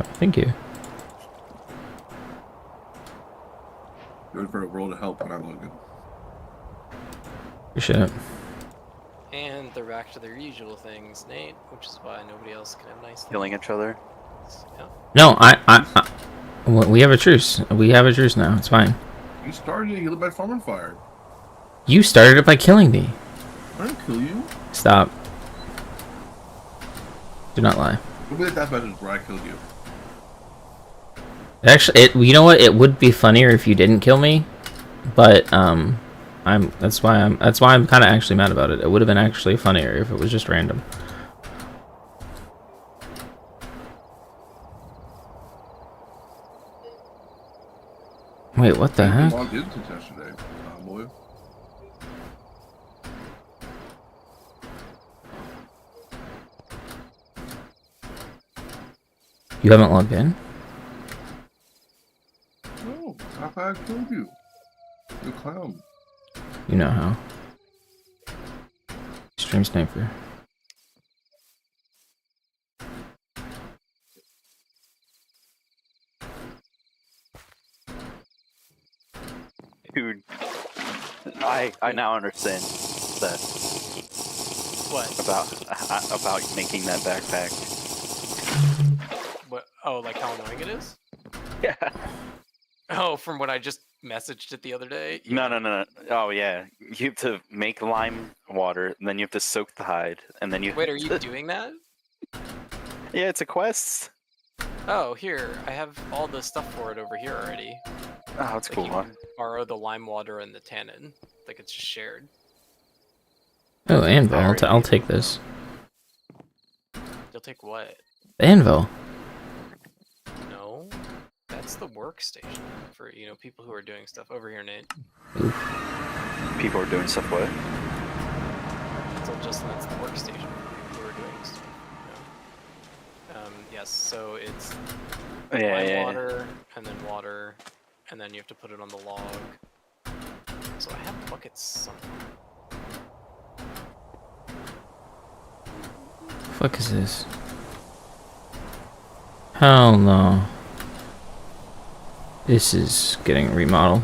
Oh, thank you. Good for a world of help when I log in. Appreciate it. And they're back to their usual things, Nate, which is why nobody else can have nice things. Killing each other? Yeah. No, we have a truce. We have a truce now. It's fine. You started it. You lit my farm on fire. You started it by killing me. I didn't kill you. Stop. Do not lie. We'll be the death message where I killed you. Actually, you know what? It would be funnier if you didn't kill me, but that's why I'm kind of actually mad about it. It would have been actually funnier if it was just random. Wait, what the heck? Logged into yesterday, boy. You haven't logged in? No, I thought I killed you. You clown. You know how. Stream sniper. Dude, I now understand that. What? About making that backpack. What? Oh, like how annoying it is? Yeah. Oh, from when I just messaged it the other day? No. Oh yeah, you have to make lime water, and then you have to soak the hide, and then you. Wait, are you doing that? Yeah, it's a quest. Oh, here, I have all the stuff for it over here already. Oh, that's like cool. You can borrow the lime water and the tannin. Like it's just shared. Oh, anvil. I'll take this. You'll take what? The anvil. That's the workstation for people who are doing stuff over here, Nate. People are doing stuff what? So Justin, that's the workstation for people who are doing stuff. Yes. So it's water and then water, and then you have to put it on the log. So I have buckets somewhere. The fuck is this? Hell no. This is getting remodeled.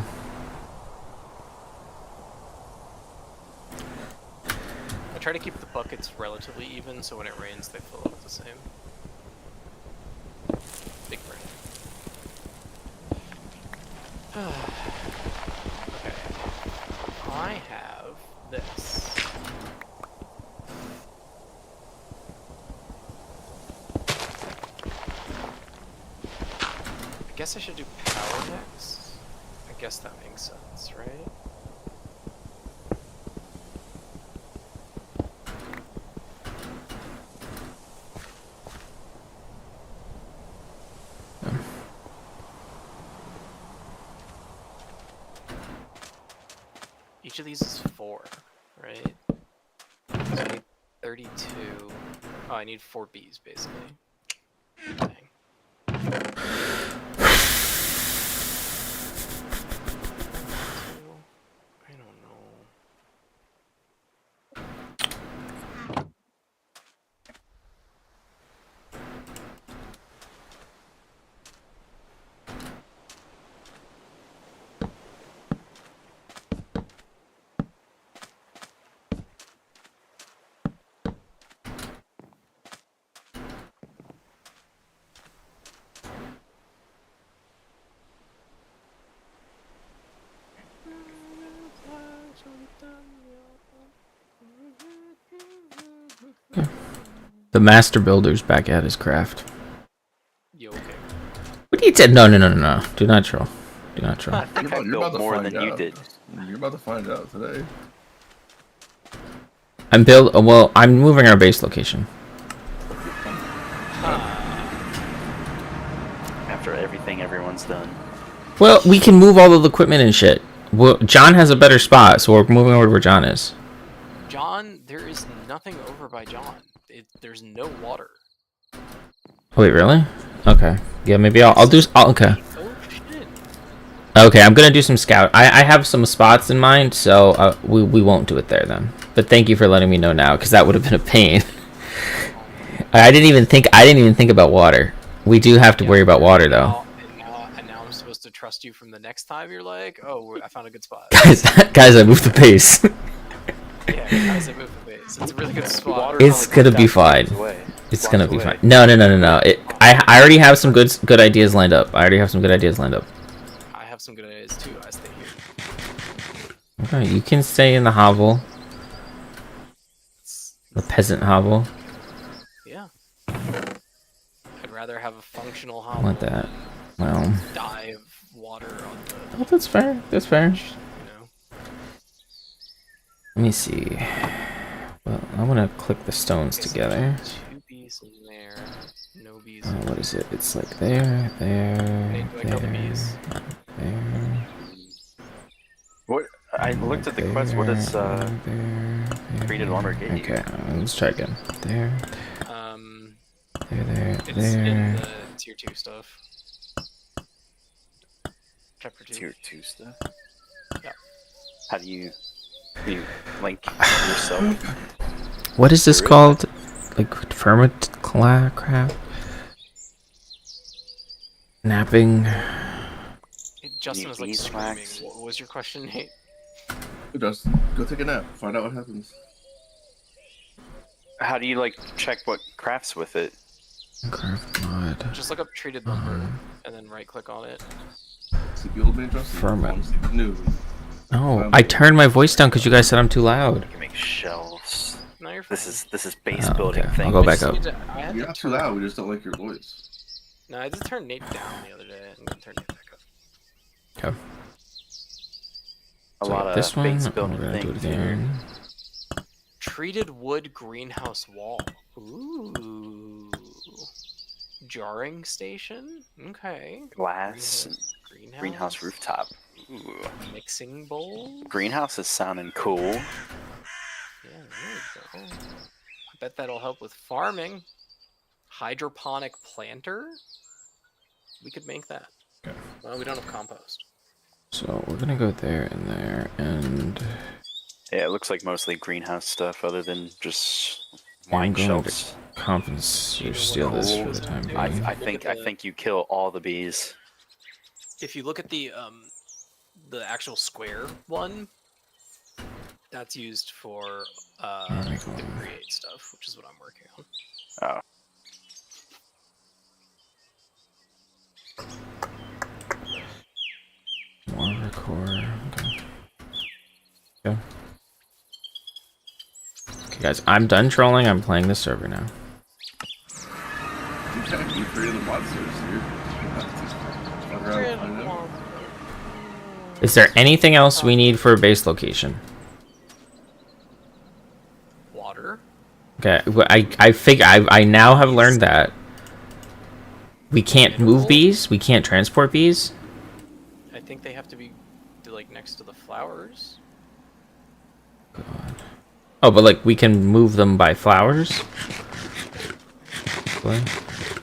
I try to keep the buckets relatively even, so when it rains, they fill up the same. Big brain. Okay. I have this. I guess I should do power next. I guess that makes sense, right? Each of these is 4, right? So I need 32. Oh, I need 4 Bs basically. Dang. I don't know. The master builder's back at his craft. You okay? What do you say? No. Do not troll. Do not troll. I think I built more than you did. You're about to find out today. I'm moving our base location. After everything everyone's done. Well, we can move all of the equipment and shit. Well, John has a better spot, so we're moving over to where John is. John, there is nothing over by John. There's no water. Wait, really? Okay. Yeah, maybe okay. Oh shit. Okay, I'm gonna do some scout. I have some spots in mind, so we won't do it there then. But thank you for letting me know now, because that would have been a pain. I didn't even think about water. We do have to worry about water though. And now I'm supposed to trust you from the next time. You're like, oh, I found a good spot. guys, I moved the base. Yeah, guys, I moved the base. It's a really good spot. It's gonna be fine. It's gonna be fine. No. I already have some good ideas lined up. I have some good ideas too. I stay here. Okay, you can stay in the hovel. The peasant hovel. Yeah. I'd rather have a functional hovel. I want that. Well. Die of water on the. Oh, that's fair. That's fair. You know. Let me see. Well, I want to click the stones together. 2 bees in there. No bees. What is it? It's like there. There. What? I looked at the quest. What is treated lumber get you? Okay, let's try again. There. It's in the tier 2 stuff. Chapter 2. Tier 2 stuff? Yeah. How do you link yourself? What is this called? Like craft? Napping. Justin was like screaming. What was your question, Nate? Just go take a nap. Find out what happens. How do you like check what crafts with it? Craft mod. Just look up treated lumber and then right click on it. Ferment. No, I turned my voice down because you guys said I'm too loud. You can make shelves. No, you're fine. This is base building thing. I'll go back up. You're not too loud. We just don't like your voice. No, I just turned Nate down the other day and then turned Nate back up. Okay. A lot of this one, base I'm building gonna do it things. again. Treated wood greenhouse wall. Ooh. Jarring station? Okay. Glass. Greenhouse rooftop. Ooh. Mixing bowl? Greenhouse is sounding cool. Yeah, there we go. I bet that'll help with farming. Hydroponic planter? We could make that. Okay. Well, we don't have compost. So we're gonna go there and there, and yeah, it looks like mostly greenhouse stuff, other than just I'm wine going shelves. to compensate or steal this for the time being. I think you kill all the bees. If you look at the actual square one, that's used for the create stuff, which is what I'm working on. Oh. More core. Okay. Okay, guys, I'm done trolling. I'm playing this server now. You created the monsters, dude. Is there anything else we need for a base location? Water. Okay, I now have learned that we can't move bees. We can't transport bees. I think they have to be like next to the flowers. God. Oh, but like we can move them by flowers. What?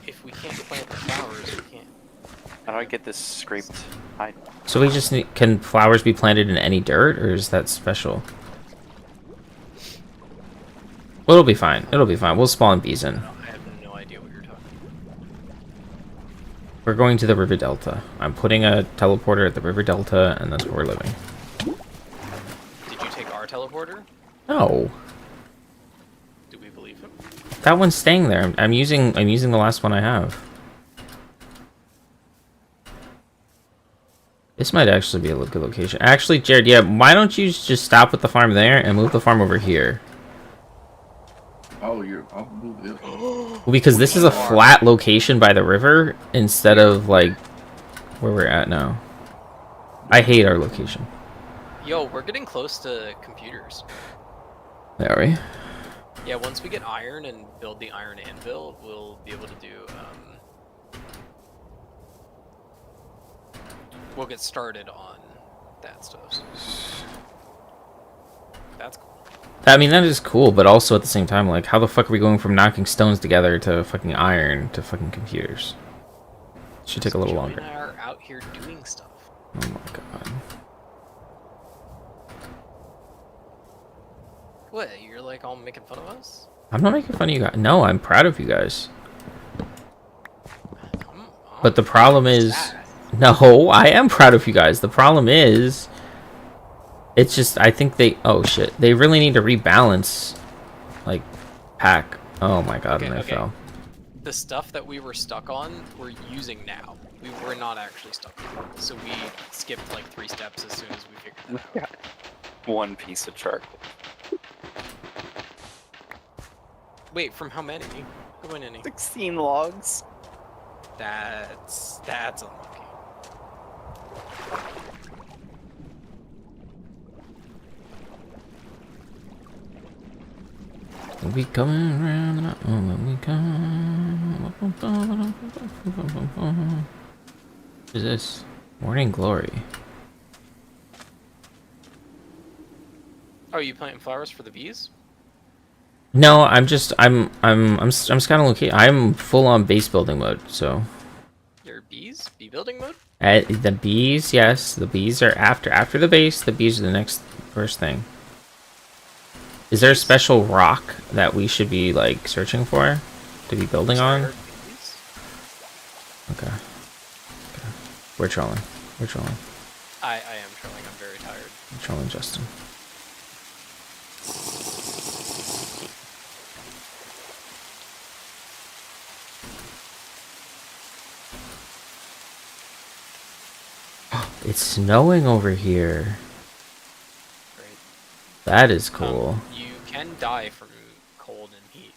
If we can't plant the flowers, we can't. How do I get this scraped hide? So we just need, can flowers be planted in any dirt, or is that special? Well, it'll be fine. It'll be fine. We'll spawn bees in. I have no idea what you're talking about. We're going to the river delta. I'm putting a teleporter at the river delta, and that's where we're living. Did you take our teleporter? No. Do we believe him? That one's staying there. I'm using the last one I have. This might actually be a good location. Actually, Jared, yeah, why don't you just stop with the farm there and move the farm over here? Oh, I'll move it. Well, because this is a flat location by the river instead of like where we're at now. I hate our location. Yo, we're getting close to computers. Are we? Yeah, once we get iron and build the iron anvil, we'll be able to do. We'll get started on that stuff. That's cool. I mean, that is cool, but also at the same time, like, how the fuck are we going from knocking stones together to fucking iron to fucking computers? It should take a little longer. Joey and I are out here doing stuff. Oh my god. What? You're like all making fun of us? I'm not making fun of you guys. No, I'm proud of you guys. But the problem is... No, I am proud of you guys. The problem is... It's just, I think they... Oh, shit. They really need to rebalance, like, pack. Oh my god, and I fell. The stuff that we were stuck on, we're using now. We were not actually stuck on. So we skipped, like, 3 steps as soon as we figured that out. One piece of charcoal. Wait, from how many? How many? 16 logs. That's unlucky. We coming around, we come. What is this? Morning Glory. Oh, are you planting flowers for the bees? No, I'm kind of okay. I'm full on base building mode, so. Your bees? Bee building mode? The bees, yes, the bees are after the base. The bees are the next first thing. Is there a special rock that we should be like searching for to be building on? Okay. We're trolling. We're trolling. I am trolling. I'm very tired. We're trolling Justin. It's snowing over here. Great. That is cool. You can die from cold and heat.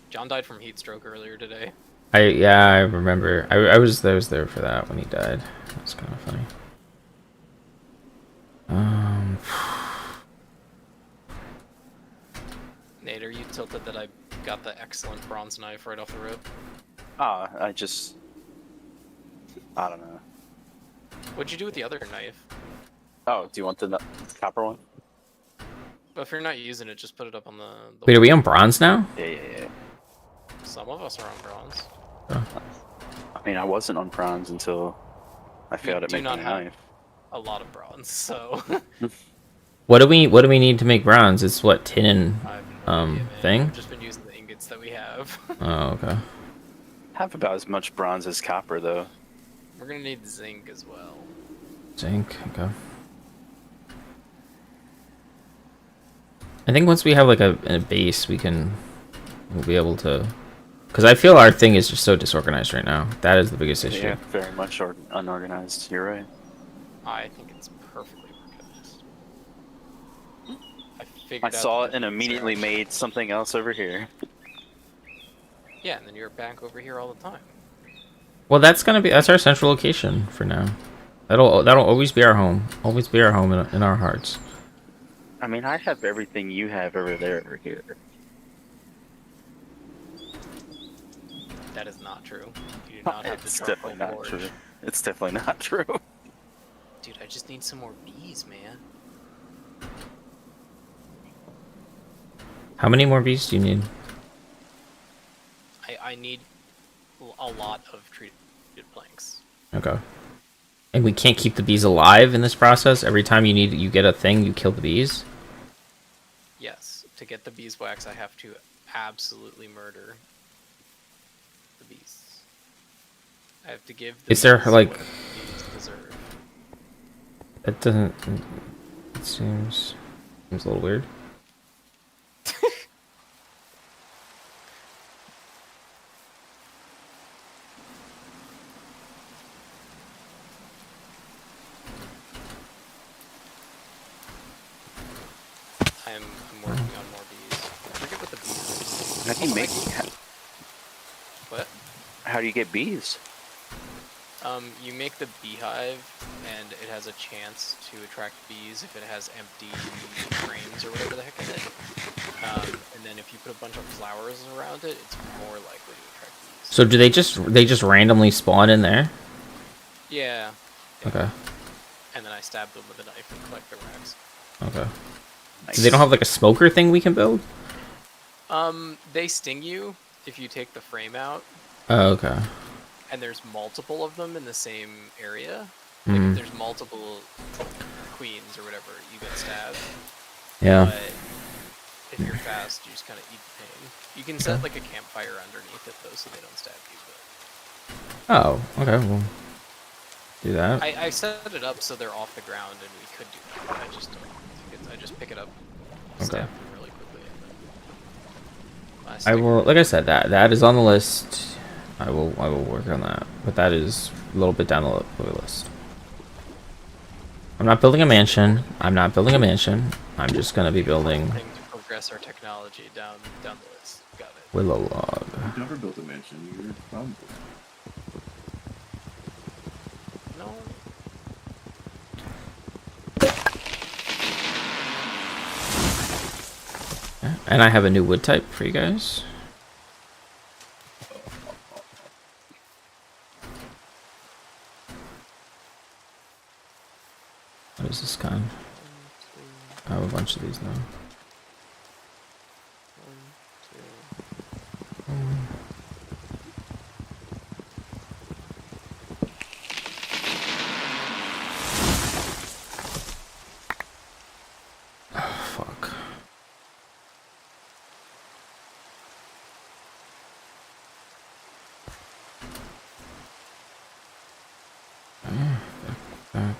John died from heat stroke earlier today. I remember. I was there for that when he died. That's kind of funny. Nate, are you tilted that I got the excellent bronze knife right off the rip? I don't know. What'd you do with the other knife? Oh, do you want the copper one? But if you're not using it, just put it up on the Wait, are we on bronze now? Yeah. Some of us are on bronze. I mean, I wasn't on bronze until I failed at making a knife. A lot of bronze, so. What do we need to make bronze? It's what, tin and thing? I've just been using the ingots that we have. Oh, okay. Have about as much bronze as copper though. We're gonna need zinc as well. Zinc, okay. I think once we have like a base, we'll be able to. Because I feel our thing is just so disorganized right now. That is the biggest issue. Yeah, very much unorganized. You're right. I think it's perfectly organized. I saw it and immediately made something else over here. Yeah, and then you're back over here all the time. Well, that's our central location for now. That'll always be our home. Always be our home in our hearts. I mean, I have everything you have over there over here. That is not true. You do not have It's definitely not true. It's definitely not true. Dude, I just need some more bees, man. How many more bees do you need? I need a lot of treated planks. Okay. And we can't keep the bees alive in this process? Every time you get a thing, you kill the bees? Yes. To get the beeswax, I have to absolutely murder the bees. I have to give the Is there bees like... what the bees deserve. That doesn't... It seems a little weird. I'm working on more bees. I forget what the bees How do you make? What? How do you get bees? You make the beehive, and it has a chance to attract bees if it has empty frames or whatever the heck in it. And then if you put a bunch of flowers around it, it's more likely to attract bees. So do they just randomly spawn in there? Yeah. Okay. And then I stab them with a knife and collect the wax. Okay. So they don't have like a smoker thing we can build? They sting you if you take the frame out. Oh, okay. And there's multiple of them in the same area. Mm. Like if there's multiple queens or whatever, you get stabbed. Yeah. But if you're fast, you just kind of eat the pain. You can set like a campfire underneath it though, so they don't stab you. But... Oh, okay. Well, do that. I set it up so they're off the ground, and we could do that. I just don't. I just pick it up, stab them really quickly. And then... I will, like I said, that is on the list. I will work on that, but that is a little bit down the list. I'm not building a mansion. I'm I'm just gonna be building. To progress our technology down the list. Got it. Willow log. You've never built a mansion. You're probably. No. Yeah, and I have a new wood type for you guys. What is this kind? I have a bunch of these now. Oh, fuck. Back.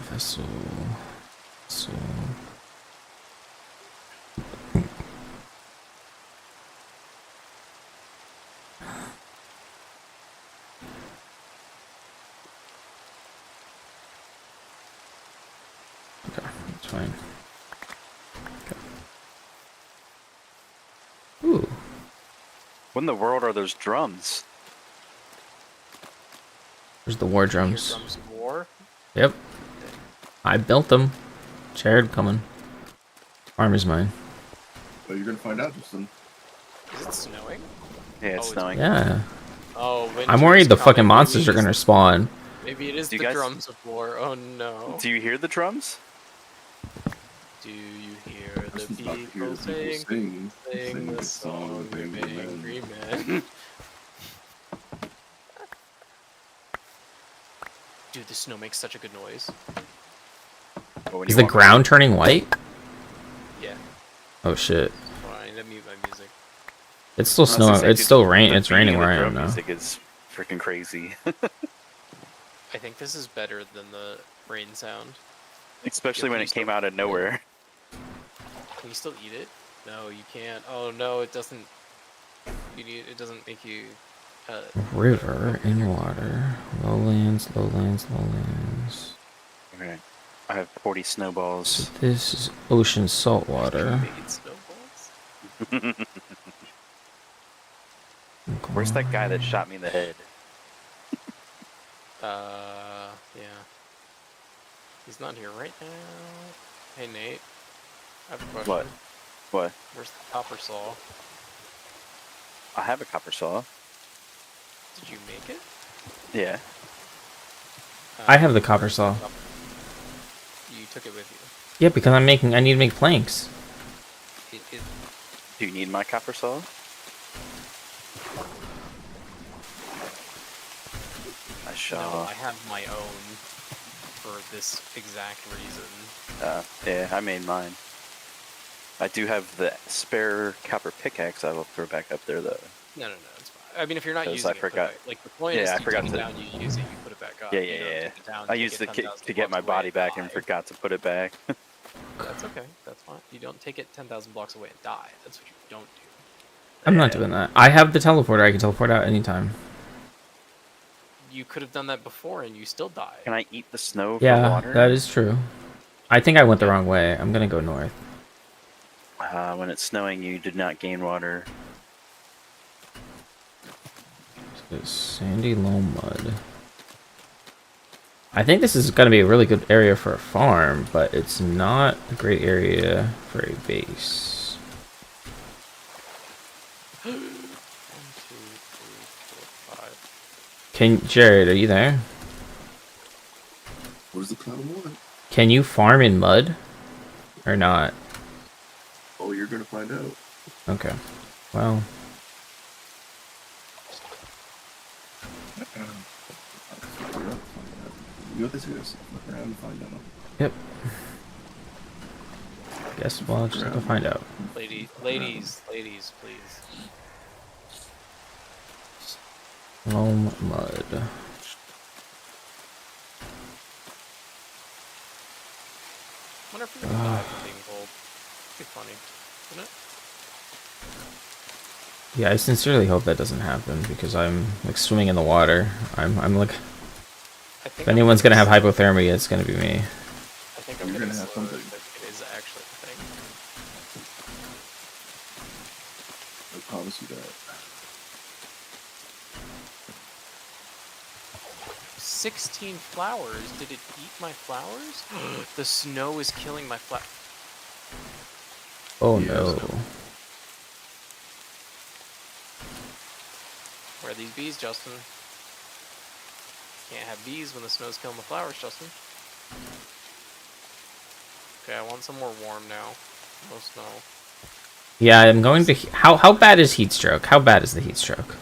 Vessel. Okay, that's fine. Okay. Ooh. What in the world are those drums? There's the war drums. Drums of war? Yep. I built them. Jared coming. Farm is mine. But you're gonna find out, Justin. Is it snowing? Yeah, it's snowing. Yeah. Oh, I'm worried the fucking monsters are gonna spawn. Maybe it is the drums of war. Oh no. Do you hear the drums? Do you hear the people sing the song of angry men? Dude, the snow makes such a good noise. Is the ground turning white? Yeah. Oh shit. Hold on, I need to mute my music. It's still snowing. It's still rain. It's raining where I am now. Music is freaking crazy. I think this is better than the rain sound. Especially when it came out of nowhere. Can you still eat it? No, you can't. Oh no, it doesn't. It doesn't make you. River in water. Lowlands, lowlands, lowlands. Okay. I have 40 snowballs. So this is ocean salt water. Where's that guy that shot me in the head? Yeah. He's not here right now. Hey, Nate. I have a question. What? What? Where's the copper saw? I have a copper saw. Did you make it? Yeah. I have the copper saw. You took it with you. Yeah, because I need to make planks. Do you need my copper saw? No, I have my own for this exact reason. Yeah, I made mine. I do have the spare copper pickaxe I will throw back up there though. No, it's fine. I mean, if you're not using I it, forgot. Like the point is, I you forgot take to. it down, you use it, you put it back up. Yeah, You don't yeah. take it down, I take used it the 10,000 to get my blocks away body and back and die. forgot to put it back. That's okay. That's fine. You don't take it 10,000 blocks away and die. That's what you don't do. I'm not doing that. I have the teleporter. I can teleport out anytime. You could have done that before and you still died. Can I eat the snow Yeah, for water? that is true. I think I went the wrong way. I'm gonna go north. When it's snowing, you did not gain water. It's sandy loam mud. I think this is gonna be a really good area for a farm, but it's not a great area for a base. 1, 2, 3, 4, 5. Jared, are you there? Where's the cloud of water? Can you farm in mud? Or not? Oh, you're gonna find out. Okay. Well. You have to look around and find out. Yep. Guess we'll just have to find out. Ladies, please. Loam mud. I wonder if we can die from being cold. It'd be funny, wouldn't it? Yeah, I sincerely hope that doesn't happen because I'm like swimming in the water. I'm like, if anyone's gonna have hypothermia, it's gonna be me. I think I'm gonna have something. It is actually a thing. I promise you that. 16 flowers. Did it eat my flowers? The snow is killing my flowers. Oh no. Where are these bees, Justin? Can't have bees when the snow's killing the flowers, Justin. Okay, I want some more warm now. No snow. Yeah, I'm going to. How bad is heat stroke? How bad is the heat stroke?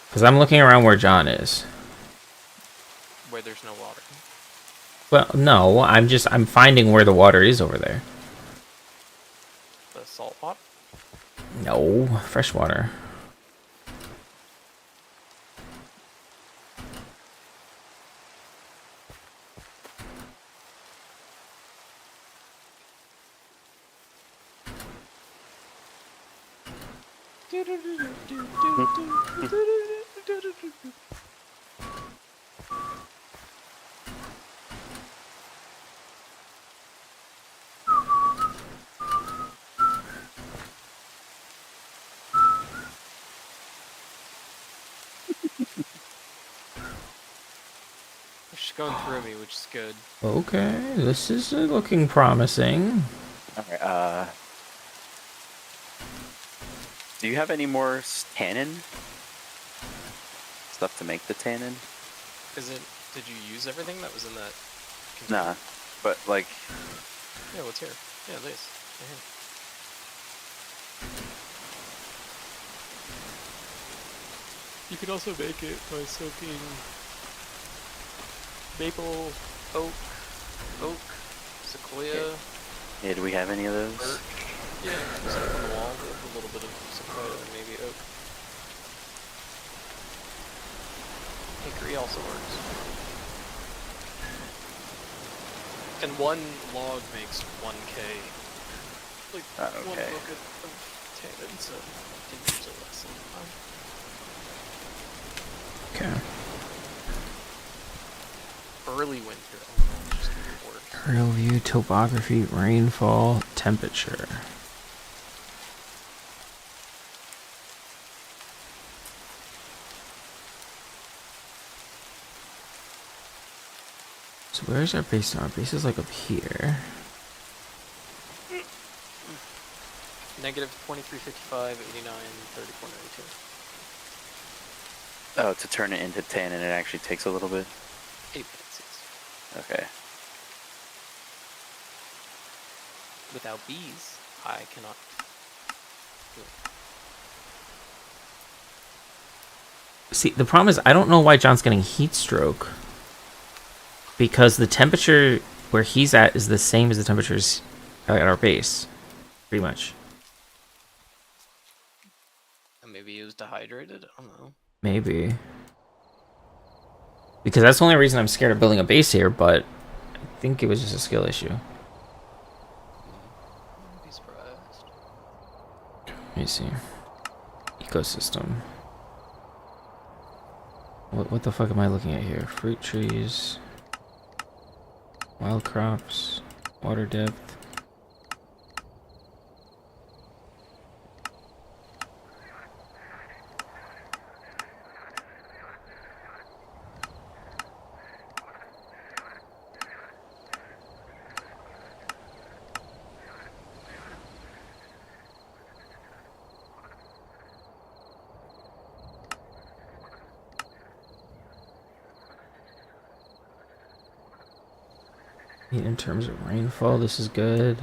Because I'm looking around where John is. Where there's no water. Well, no, I'm finding where the water is over there. The salt water? No, fresh water. going through me, which is good. Okay, this is looking promising. Alright, do you have any more tannin? Stuff to make the tannin? Did you use everything that was in that container? Nah, but like... Yeah, what's here? Yeah, this. Right here. You could also make it by soaking maple, oak, sequoia. Yeah, do we have any of those? Birch. Yeah, just up on the wall with a little bit of sequoia and maybe oak. Hickory also works. And one log makes 1k. Like, one bucket of tannin, so usually less than Okay. early winter. Just work. Aerial view, topography, rainfall, temperature. So where's our base now? Our base is like up here. Negative 2355, 89, 34, 92. Oh, to turn it into tannin, it actually takes a little bit? 8 minutes, yes. Okay. Without bees, I cannot do it. See, the problem is I don't know why John's getting heat stroke. Because the temperature where he's at is the same as the temperatures at our base. Pretty much. And maybe he was dehydrated? I don't know. Maybe. Because that's the only reason I'm scared of building a base here, but I think it was just a skill issue. I'd be surprised. Let me see. Ecosystem. What the fuck am I looking at here? Fruit trees. Wild crops. Water depth. In terms of rainfall, this is good.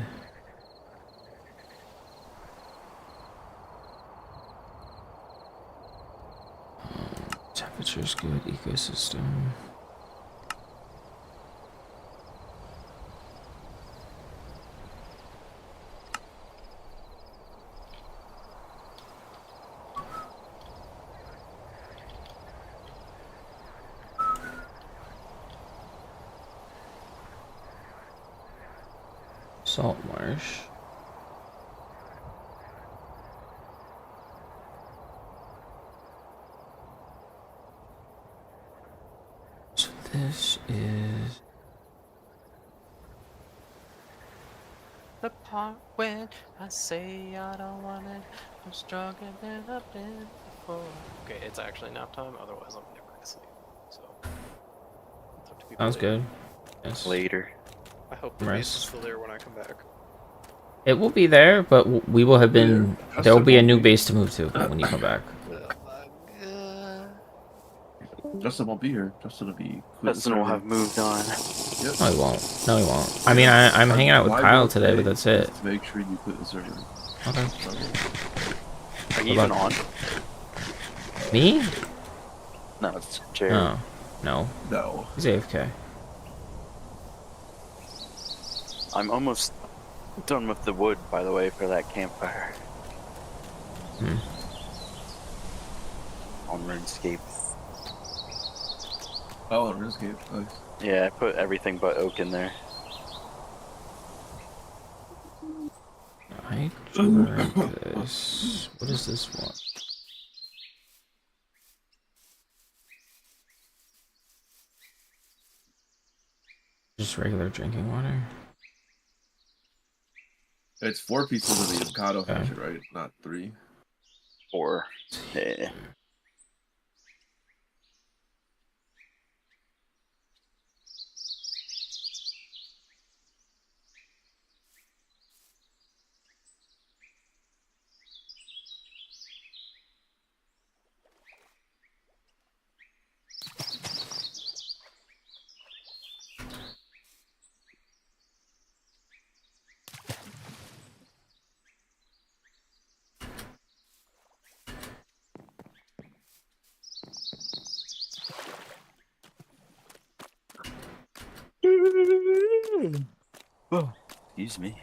Temperature's good. Ecosystem. Salt marsh. So this is The part when I say I don't want it, I'm stronger than I've been before. Okay, it's actually nap time, otherwise I'm never gonna sleep. So, it's up to people sounds later. good. Yes. Later. I hope the base is still there when I come back. It will be there, but we will have been. There will be a new base to move to when you come back. Justin won't be here. Justin will be. Justin will have moved on. Yep. No, he won't. No, he won't. I mean, I'm hanging out with Kyle today, but that's it. Just make sure you quit the server. Okay. Are you even on? Me? No, it's Jared. No. No. No. He's AFK. I'm almost done with the wood, by the way, for that campfire. On RuneScape. Oh, on RuneScape. Nice. Yeah, I put everything but oak in there. I drink this. What is this one? Just regular drinking water. It's 4 pieces of the avocado hatchet, right? Not 3. 4. Yeah. Excuse me.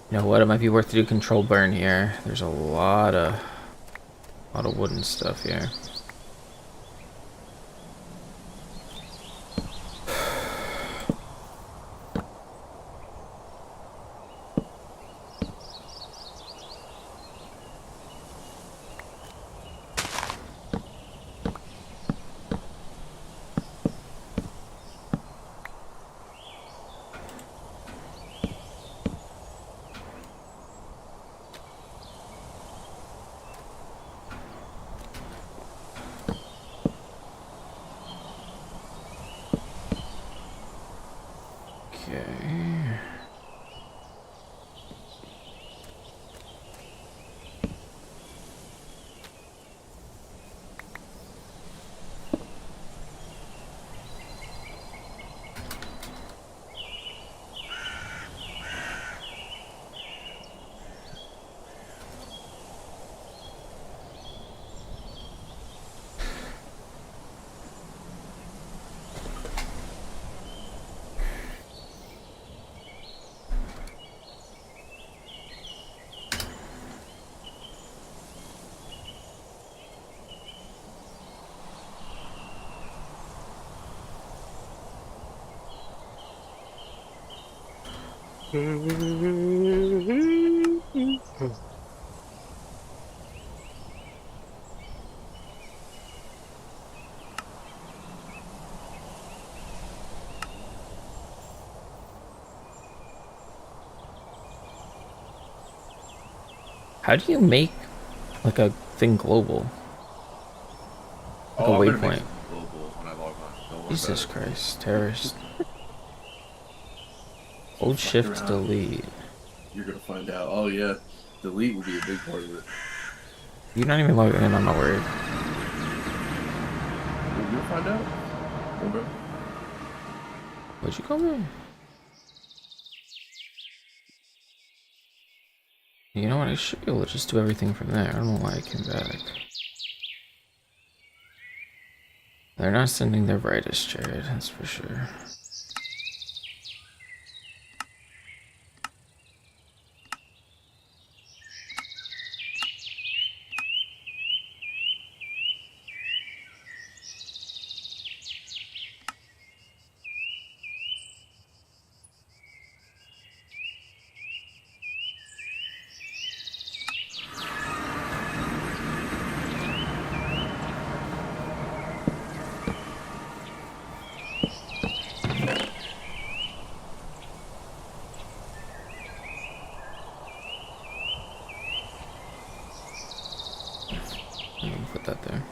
You know what? It might be worth to do control burn here. There's a lot of wooden stuff here. How do you make like a thing global? Like a waypoint. Jesus Christ, terrorist. Hold shift delete. You're gonna find out. Oh yeah, delete will be a big part of it. You're not even logging in, I'm not worried. You'll find out. Okay. What'd you call me? You know what, I should be able to just do everything from there. I don't know why I came back. They're not sending their brightest, Jared, that's for sure. Put that there.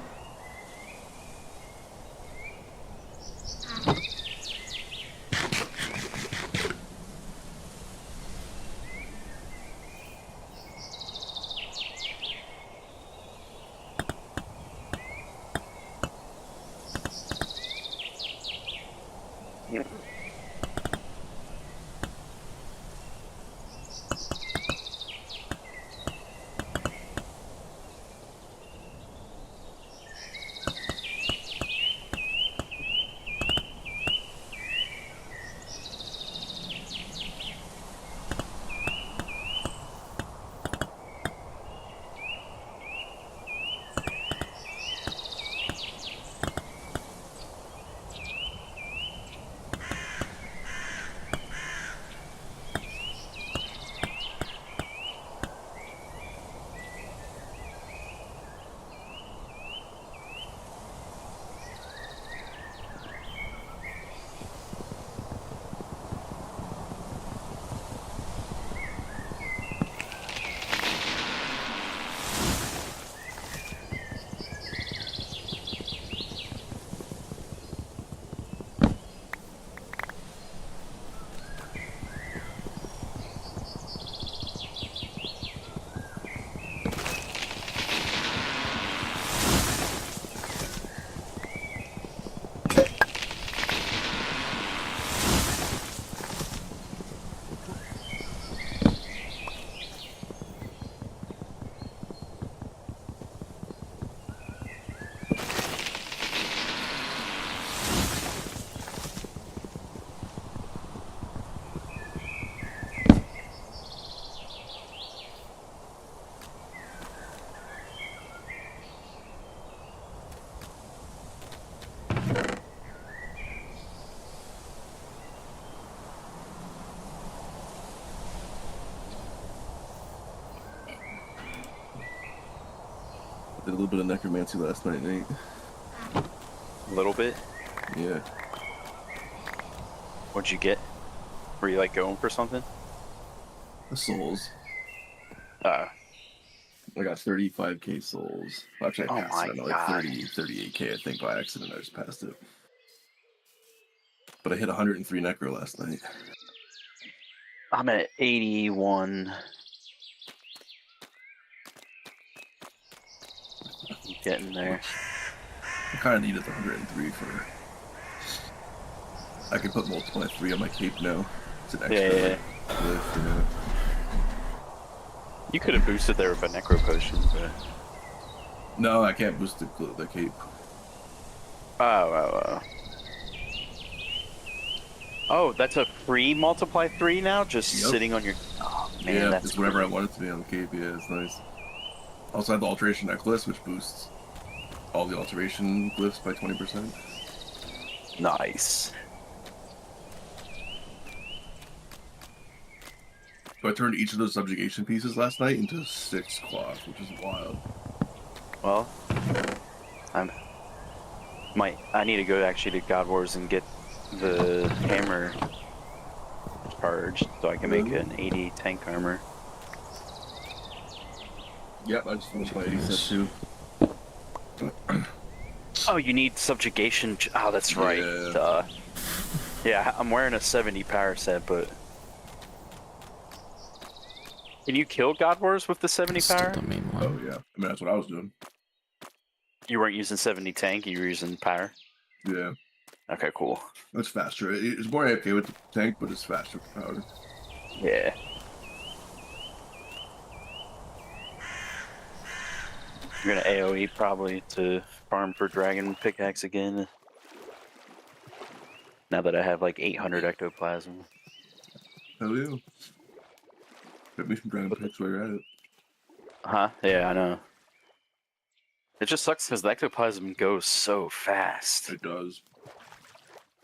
Did a little bit of necromancy last night, Nate. A little bit? Yeah. What'd you get? Were you like going for something? The souls. I got 35k souls. Actually, I Oh passed my it. I God. 38k, I think, by accident. I just passed it. But I hit 103 necro last night. I'm at 81. Getting there. I kind of needed the 103 for... I can put multiply 3 on my cape now. It's an extra lift, you know. You could have boosted there with a necro potion, but... No, I can't boost the cape. Oh, that's a free multiply 3 now? Just sitting on your... Oh, man, yeah, that's it's whatever I want it to be on the cape. Yeah, it's nice. Also, I have the alteration necklace, which boosts all the alteration glyphs by 20%. Nice. So I turned each of those subjugation pieces last night into 6 cloth, which is wild. Well, I need to go actually to God Wars and get the hammer charged so I can make an 80 tank armor. Yep, I just finished my 80 set too. Oh, you need subjugation. Oh, that's right. Duh. Yeah, I'm wearing a 70 power set, but... Can you kill God Wars with the 70 power? Oh, yeah. I mean, that's what I was doing. You weren't using 70 tank, you were using power? Yeah. Okay, cool. It's faster. It's more AFK with the tank, but it's faster with the power. Yeah. You're gonna AoE probably to farm for Dragon Pickaxe again. Now that I have like 800 ectoplasm. Hell yeah. Get me some Dragon Pickaxe while you're at it. Huh? Yeah, I know. It just sucks because the ectoplasm goes so fast. It does.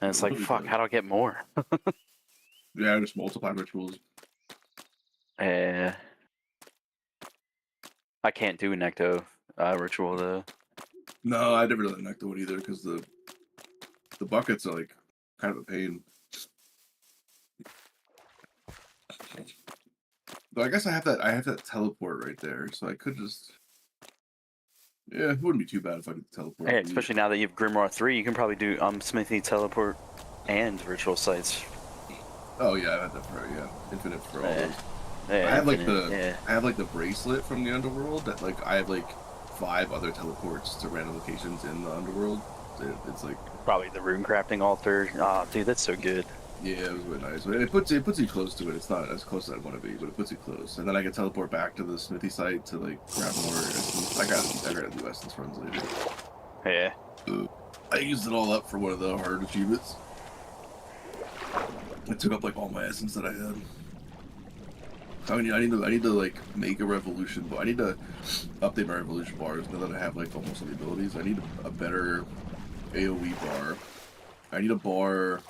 And it's like, fuck, how do I get more? Yeah, just multiply rituals. I can't do an ecto ritual though. No, I never done the necto one either because the buckets are like kind of a pain. But I guess I have that teleport right there, so I could just... Yeah, it wouldn't be too bad if I could teleport. Hey, especially now that you have Grimoire 3, you can probably do Smithy teleport and ritual sites. Oh yeah, I had that for infinite for all those. Yeah, I have like the bracelet from the underworld that like I have like 5 other teleports to random locations in the underworld. It's like probably the rune crafting altar. Oh, dude, that's so good. Yeah, it was really nice. It puts you close to it. It's not as close as I want to be, but it puts you close. And then I can teleport back to the smithy site to like grab more essence. I gotta do essence runs later. Yeah. I used it all up for one of the hard achievements. It took up like all my essence that I had. I need to like make a revolution, but I need to update my revolution bars now that I have like almost all the abilities. I need a better AoE bar. I need a bar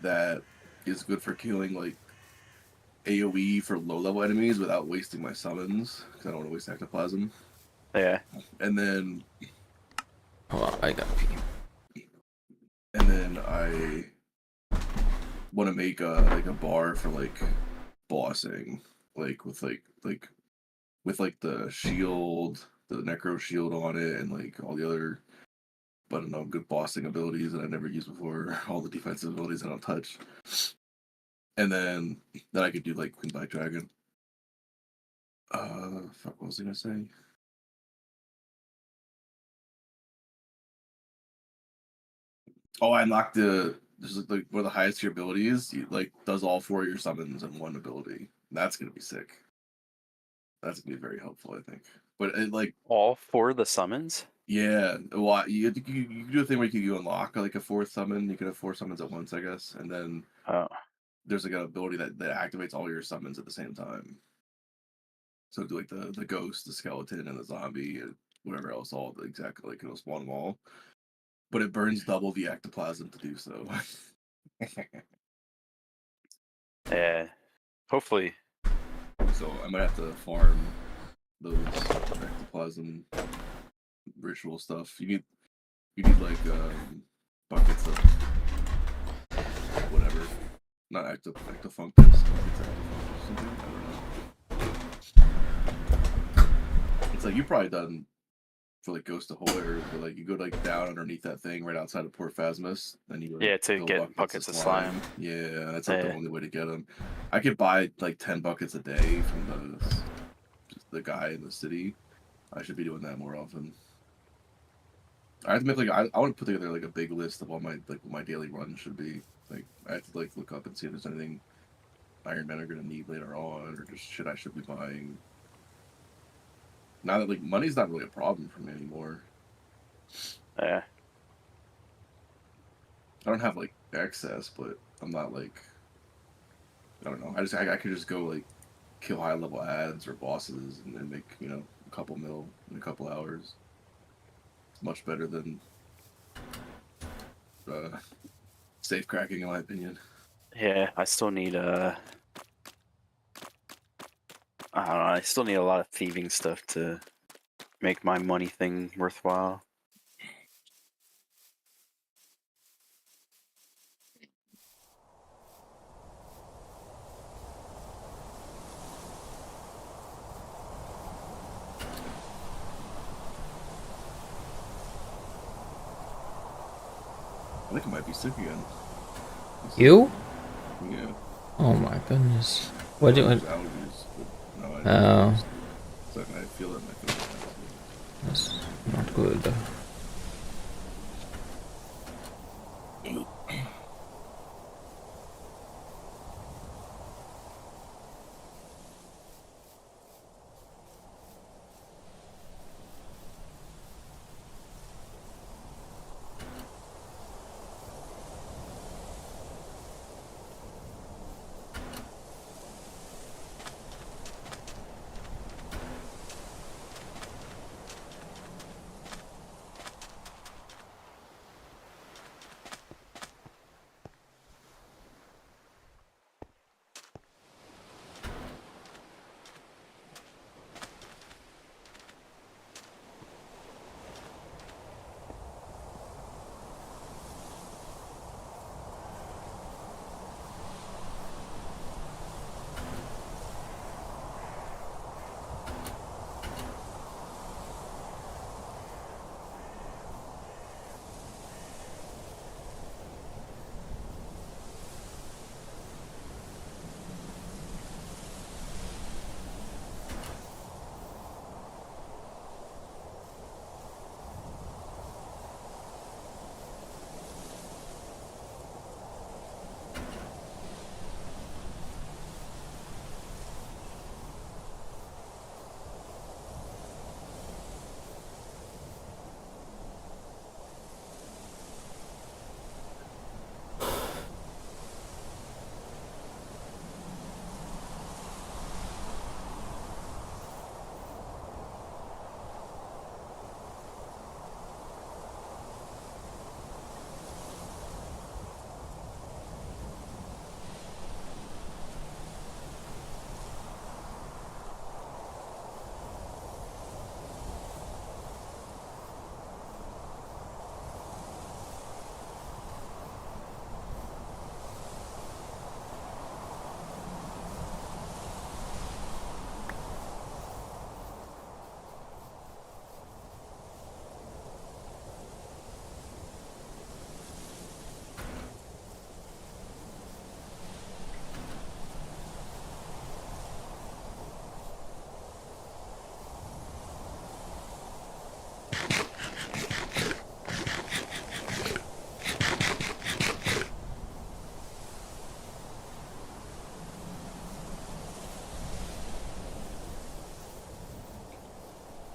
that is good for killing like AoE for low level enemies without wasting my summons because I don't want to waste ectoplasm. Yeah. And then I got and then I want to make a bar for like bossing, like with the shield, the necro shield on it, and like all the other, I don't know, good bossing abilities that I never used before, all the defensive abilities I don't touch. And then I could do like Queen Black Dragon. Fuck, what was I gonna say? Oh, I unlocked just like one of the highest tier abilities. You like does all 4 of your summons in one ability. That's gonna be sick. That's gonna be very helpful, I think. But it like all 4 of the summons. Yeah, well, you do a thing where you unlock like a 4th summon. You can have 4 summons at once, I guess, and then there's like an ability that activates all your summons at the same time. So do like the ghost, the skeleton, and the zombie, and whatever else, all exactly like it'll spawn them all. But it burns double the ectoplasm to do so. Yeah, hopefully. So I might have to farm those ectoplasm ritual stuff. You need like buckets of whatever. Not ectofunctus. Something. I don't know. It's like you probably done for like Ghost of Hoyer, but like you go like down underneath that thing right outside of Port Phasmus, then you like, to get buckets of slime. Yeah, that's like the only way to get them. I could buy like 10 buckets a day from the guy in the city. I should be doing that more often. I have to make like I want to put together like a big list of all my like what my daily run should be. Like I have to like look up and see if there's anything Iron Men are gonna need later on, or just shit I should be buying. Now that like money's not really a problem for me anymore. Yeah. I don't have like excess, but I'm not like I don't know. I could just go like kill high level ads or bosses and then make a couple mil in a couple hours. It's much better than safe cracking, in my opinion. Yeah, I still need I don't know, I still need a lot of thieving stuff to make my money thing worthwhile. I think I might be sick again. You? Yeah. Oh my goodness. What do allergies, but no, I it's like I feel it in my throat. That's not good.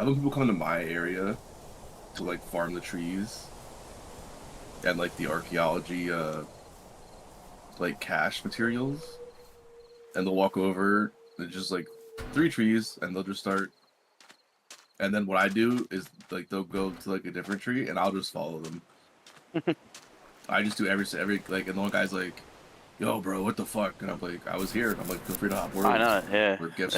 I know people come to my area to like farm the trees and like the archaeology like cache materials, and they'll walk over and just like 3 trees and they'll just start, and then what I do is like they'll go to like a different tree and I'll just follow them. I just do every like, and the one guy's like, "Yo, bro, what the fuck?" And I'm like, "I was here." And I'm like, "Feel free to hop over." I know, yeah. Or gift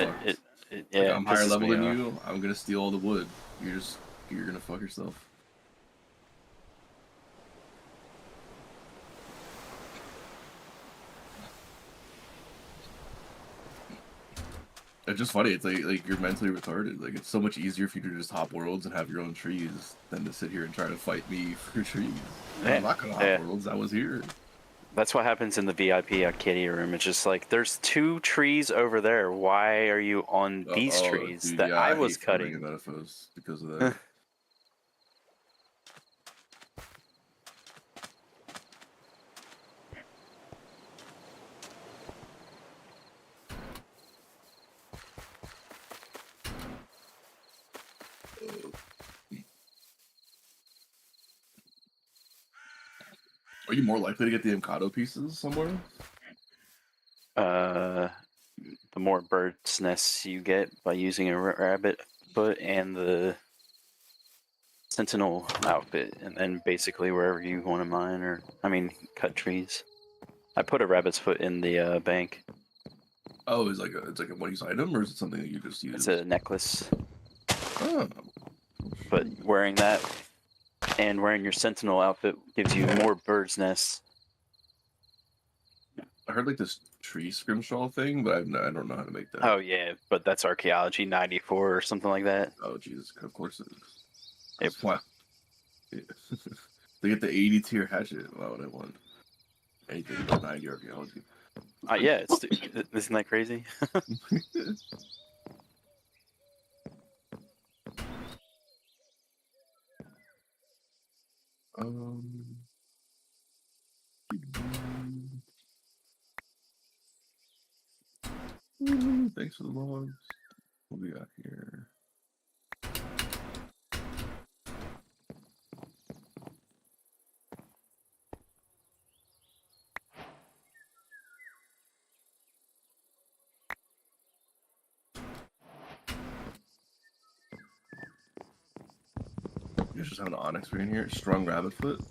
Yeah, Like, I'm higher pisses level me than off. you. I'm gonna steal all the wood. You're gonna fuck yourself. It's just funny. It's like you're mentally retarded. Like it's so much easier for you to just hop worlds and have your own trees than to sit here and try to fight me for trees. I'm not gonna hop worlds. I was here. That's what happens in the VIP Arcadia room. It's just like there's 2 trees over there. Why are you on these trees Dude, that yeah, I I was hate farming cutting? in Metaphors because of that. Are you more likely to get the Mikado pieces somewhere? The more bird's nests you get by using a rabbit foot and the sentinel outfit, and then basically wherever you want to mine or, cut trees. I put a rabbit's foot in the bank. Oh, it's like a one-use item, or is it something that you just use? It's a necklace. Oh. But wearing that and wearing your sentinel outfit gives you more bird's nests. I heard like this tree scrimshaw thing, but I don't know how to make that. Oh yeah, but that's archaeology 94 or something like that. Oh Jesus, of course it is. Yep. Wow. Yeah. They get the 80 tier hatchet. Why would I want anything but 90 archaeology? Yeah, isn't that crazy? Thanks for the logs. What we got here? You guys just have an onyx right in here. Strung rabbit foot.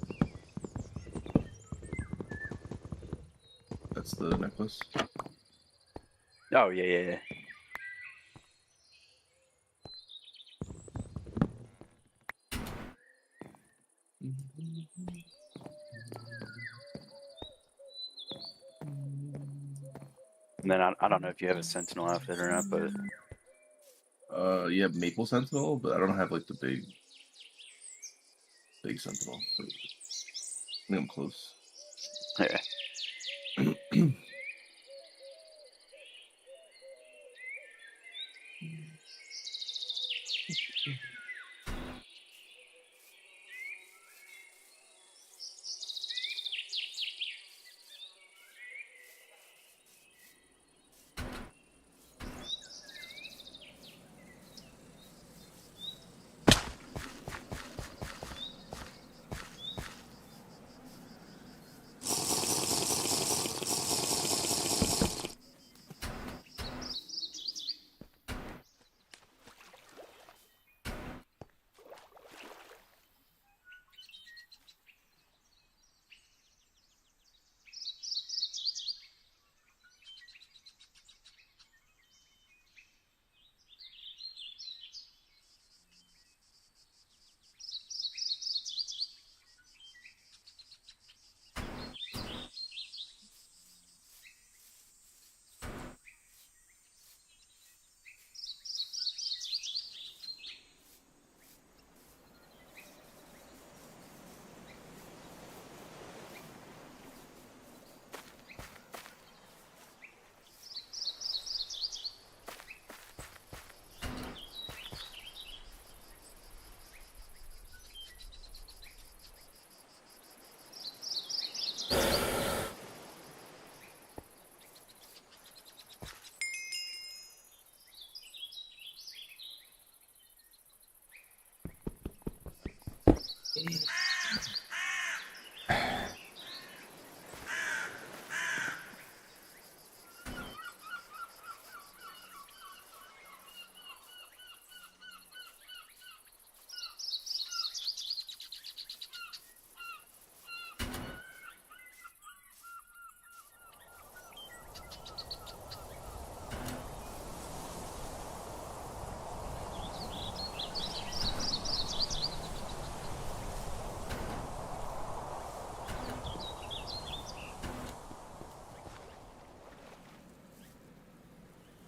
That's the necklace. Oh yeah. And then I don't know if you have a sentinel outfit or not, but you have maple sentinel, but I don't have like the big sentinel. I think I'm close. Yeah.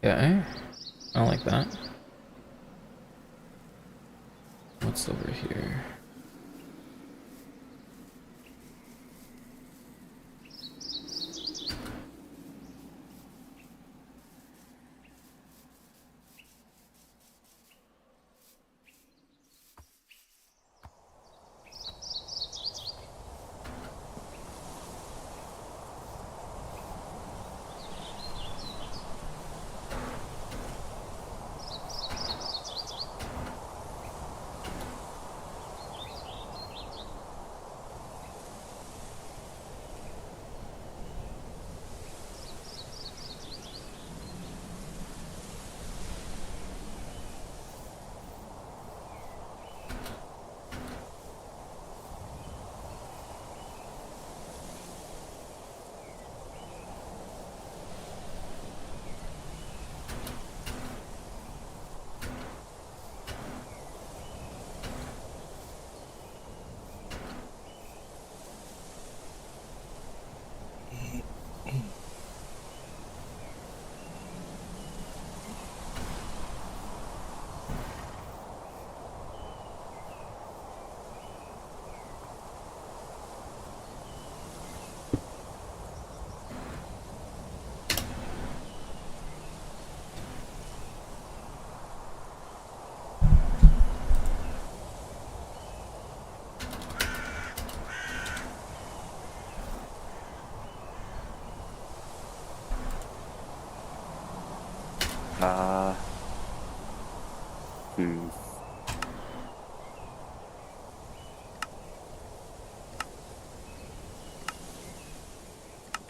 Yeah, I don't like that. What's over here?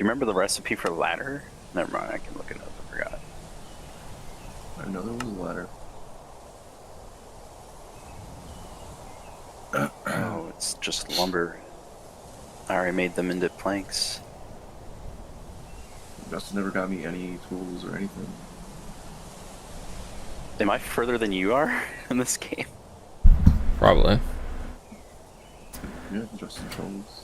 Do you remember the recipe for ladder? Never mind, I can look it up. I forgot. I know there was a ladder. Oh, it's just lumber. I already made them into planks. Justin never got me any tools or anything. Am I further than you are in this game? Probably. Yeah, Justin tools.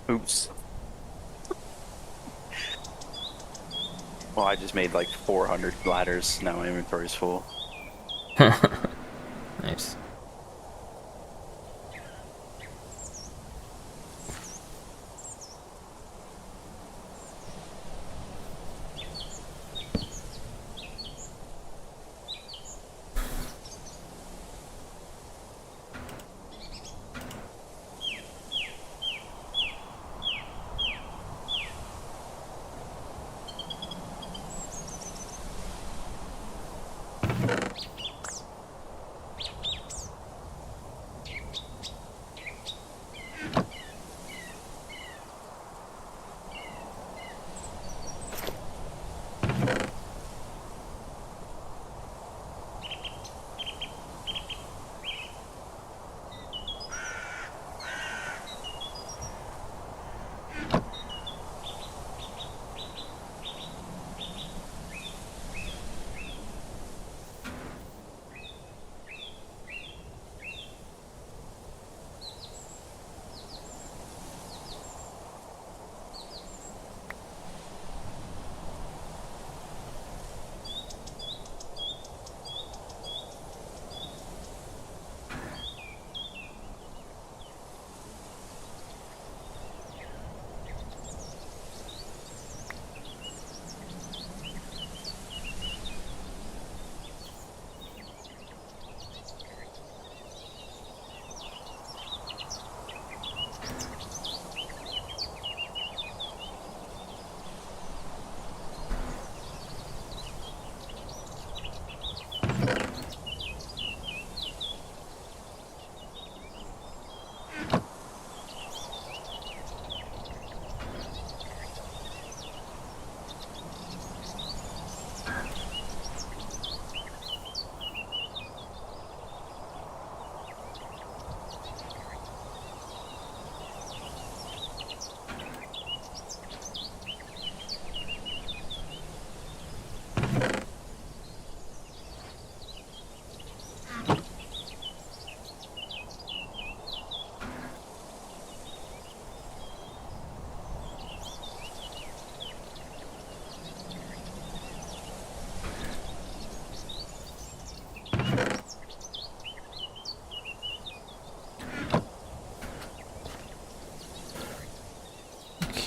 Oops. Well, I just made like 400 ladders. Now my inventory's full. Nice.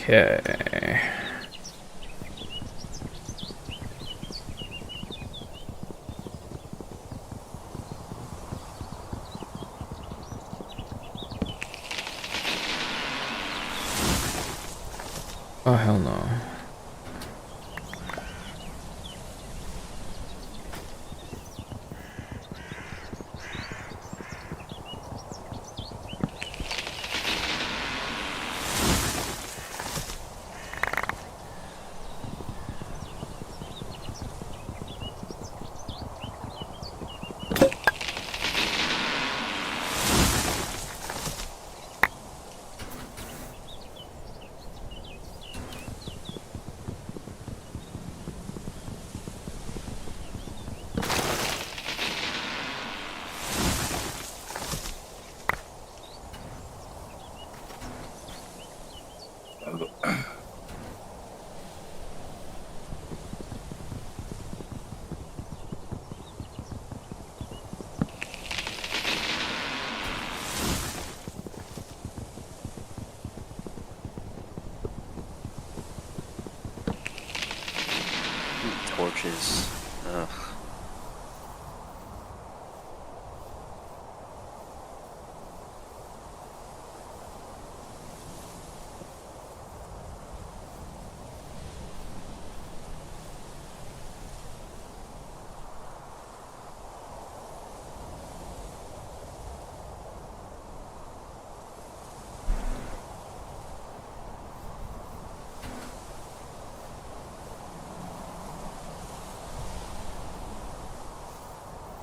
Okay. Oh, hell no. Torches. Ugh.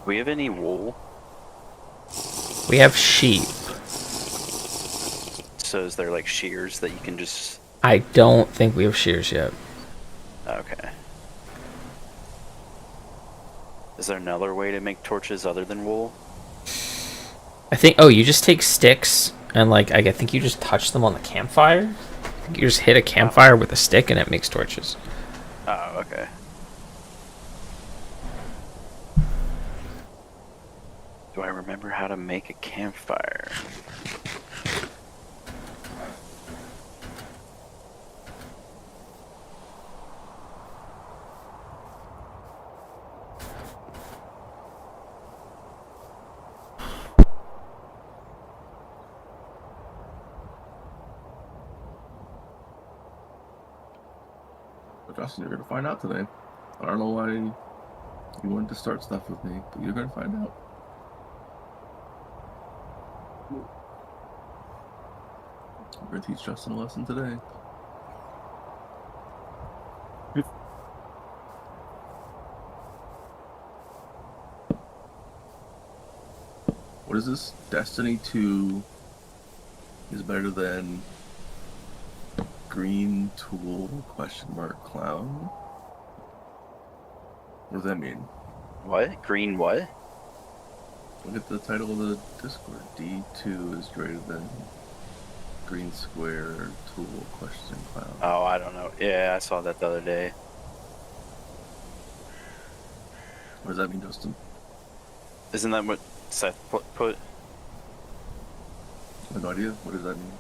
Do we have any wool? We have sheep. So is there like shears that you can just... I don't think we have shears yet. Okay. Is there another way to make torches other than wool? I think, oh, you just take sticks and like, I think you just touch them on the campfire. I think you just hit a campfire with a stick and it makes torches. Oh, okay. Do I remember how to make a campfire? Justin, you're gonna find out today. I don't know why you wanted to start stuff with me, but you're gonna find out. I'm gonna teach Justin a lesson today. What is this? Destiny 2 is better than Green Tool clown? What does that mean? What? Green what? Look at the title of the Discord. D2 is greater than Green Square Tool clown. Oh, I don't know. Yeah, I saw that the other day. What does that mean, Justin? Isn't that what Seth put? I have no idea. What does that mean?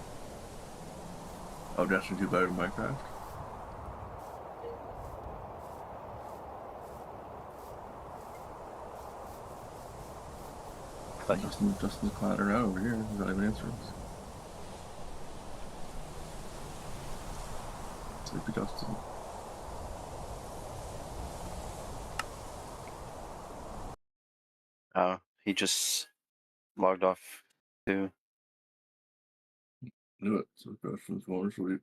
Oh, Destiny 2 better than Minecraft? Justin's clowning around over here. He's not even answering us. Sleepy Justin. Oh, he just logged off too. Knew it. So Justin's going to sleep.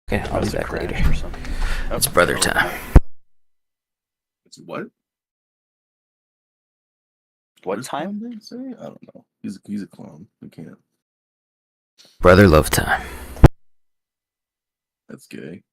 Okay, I'll be back later. It's brother time. It's what? What time? They say? I don't know. He's a clown. I can't. Brother love time. That's gay.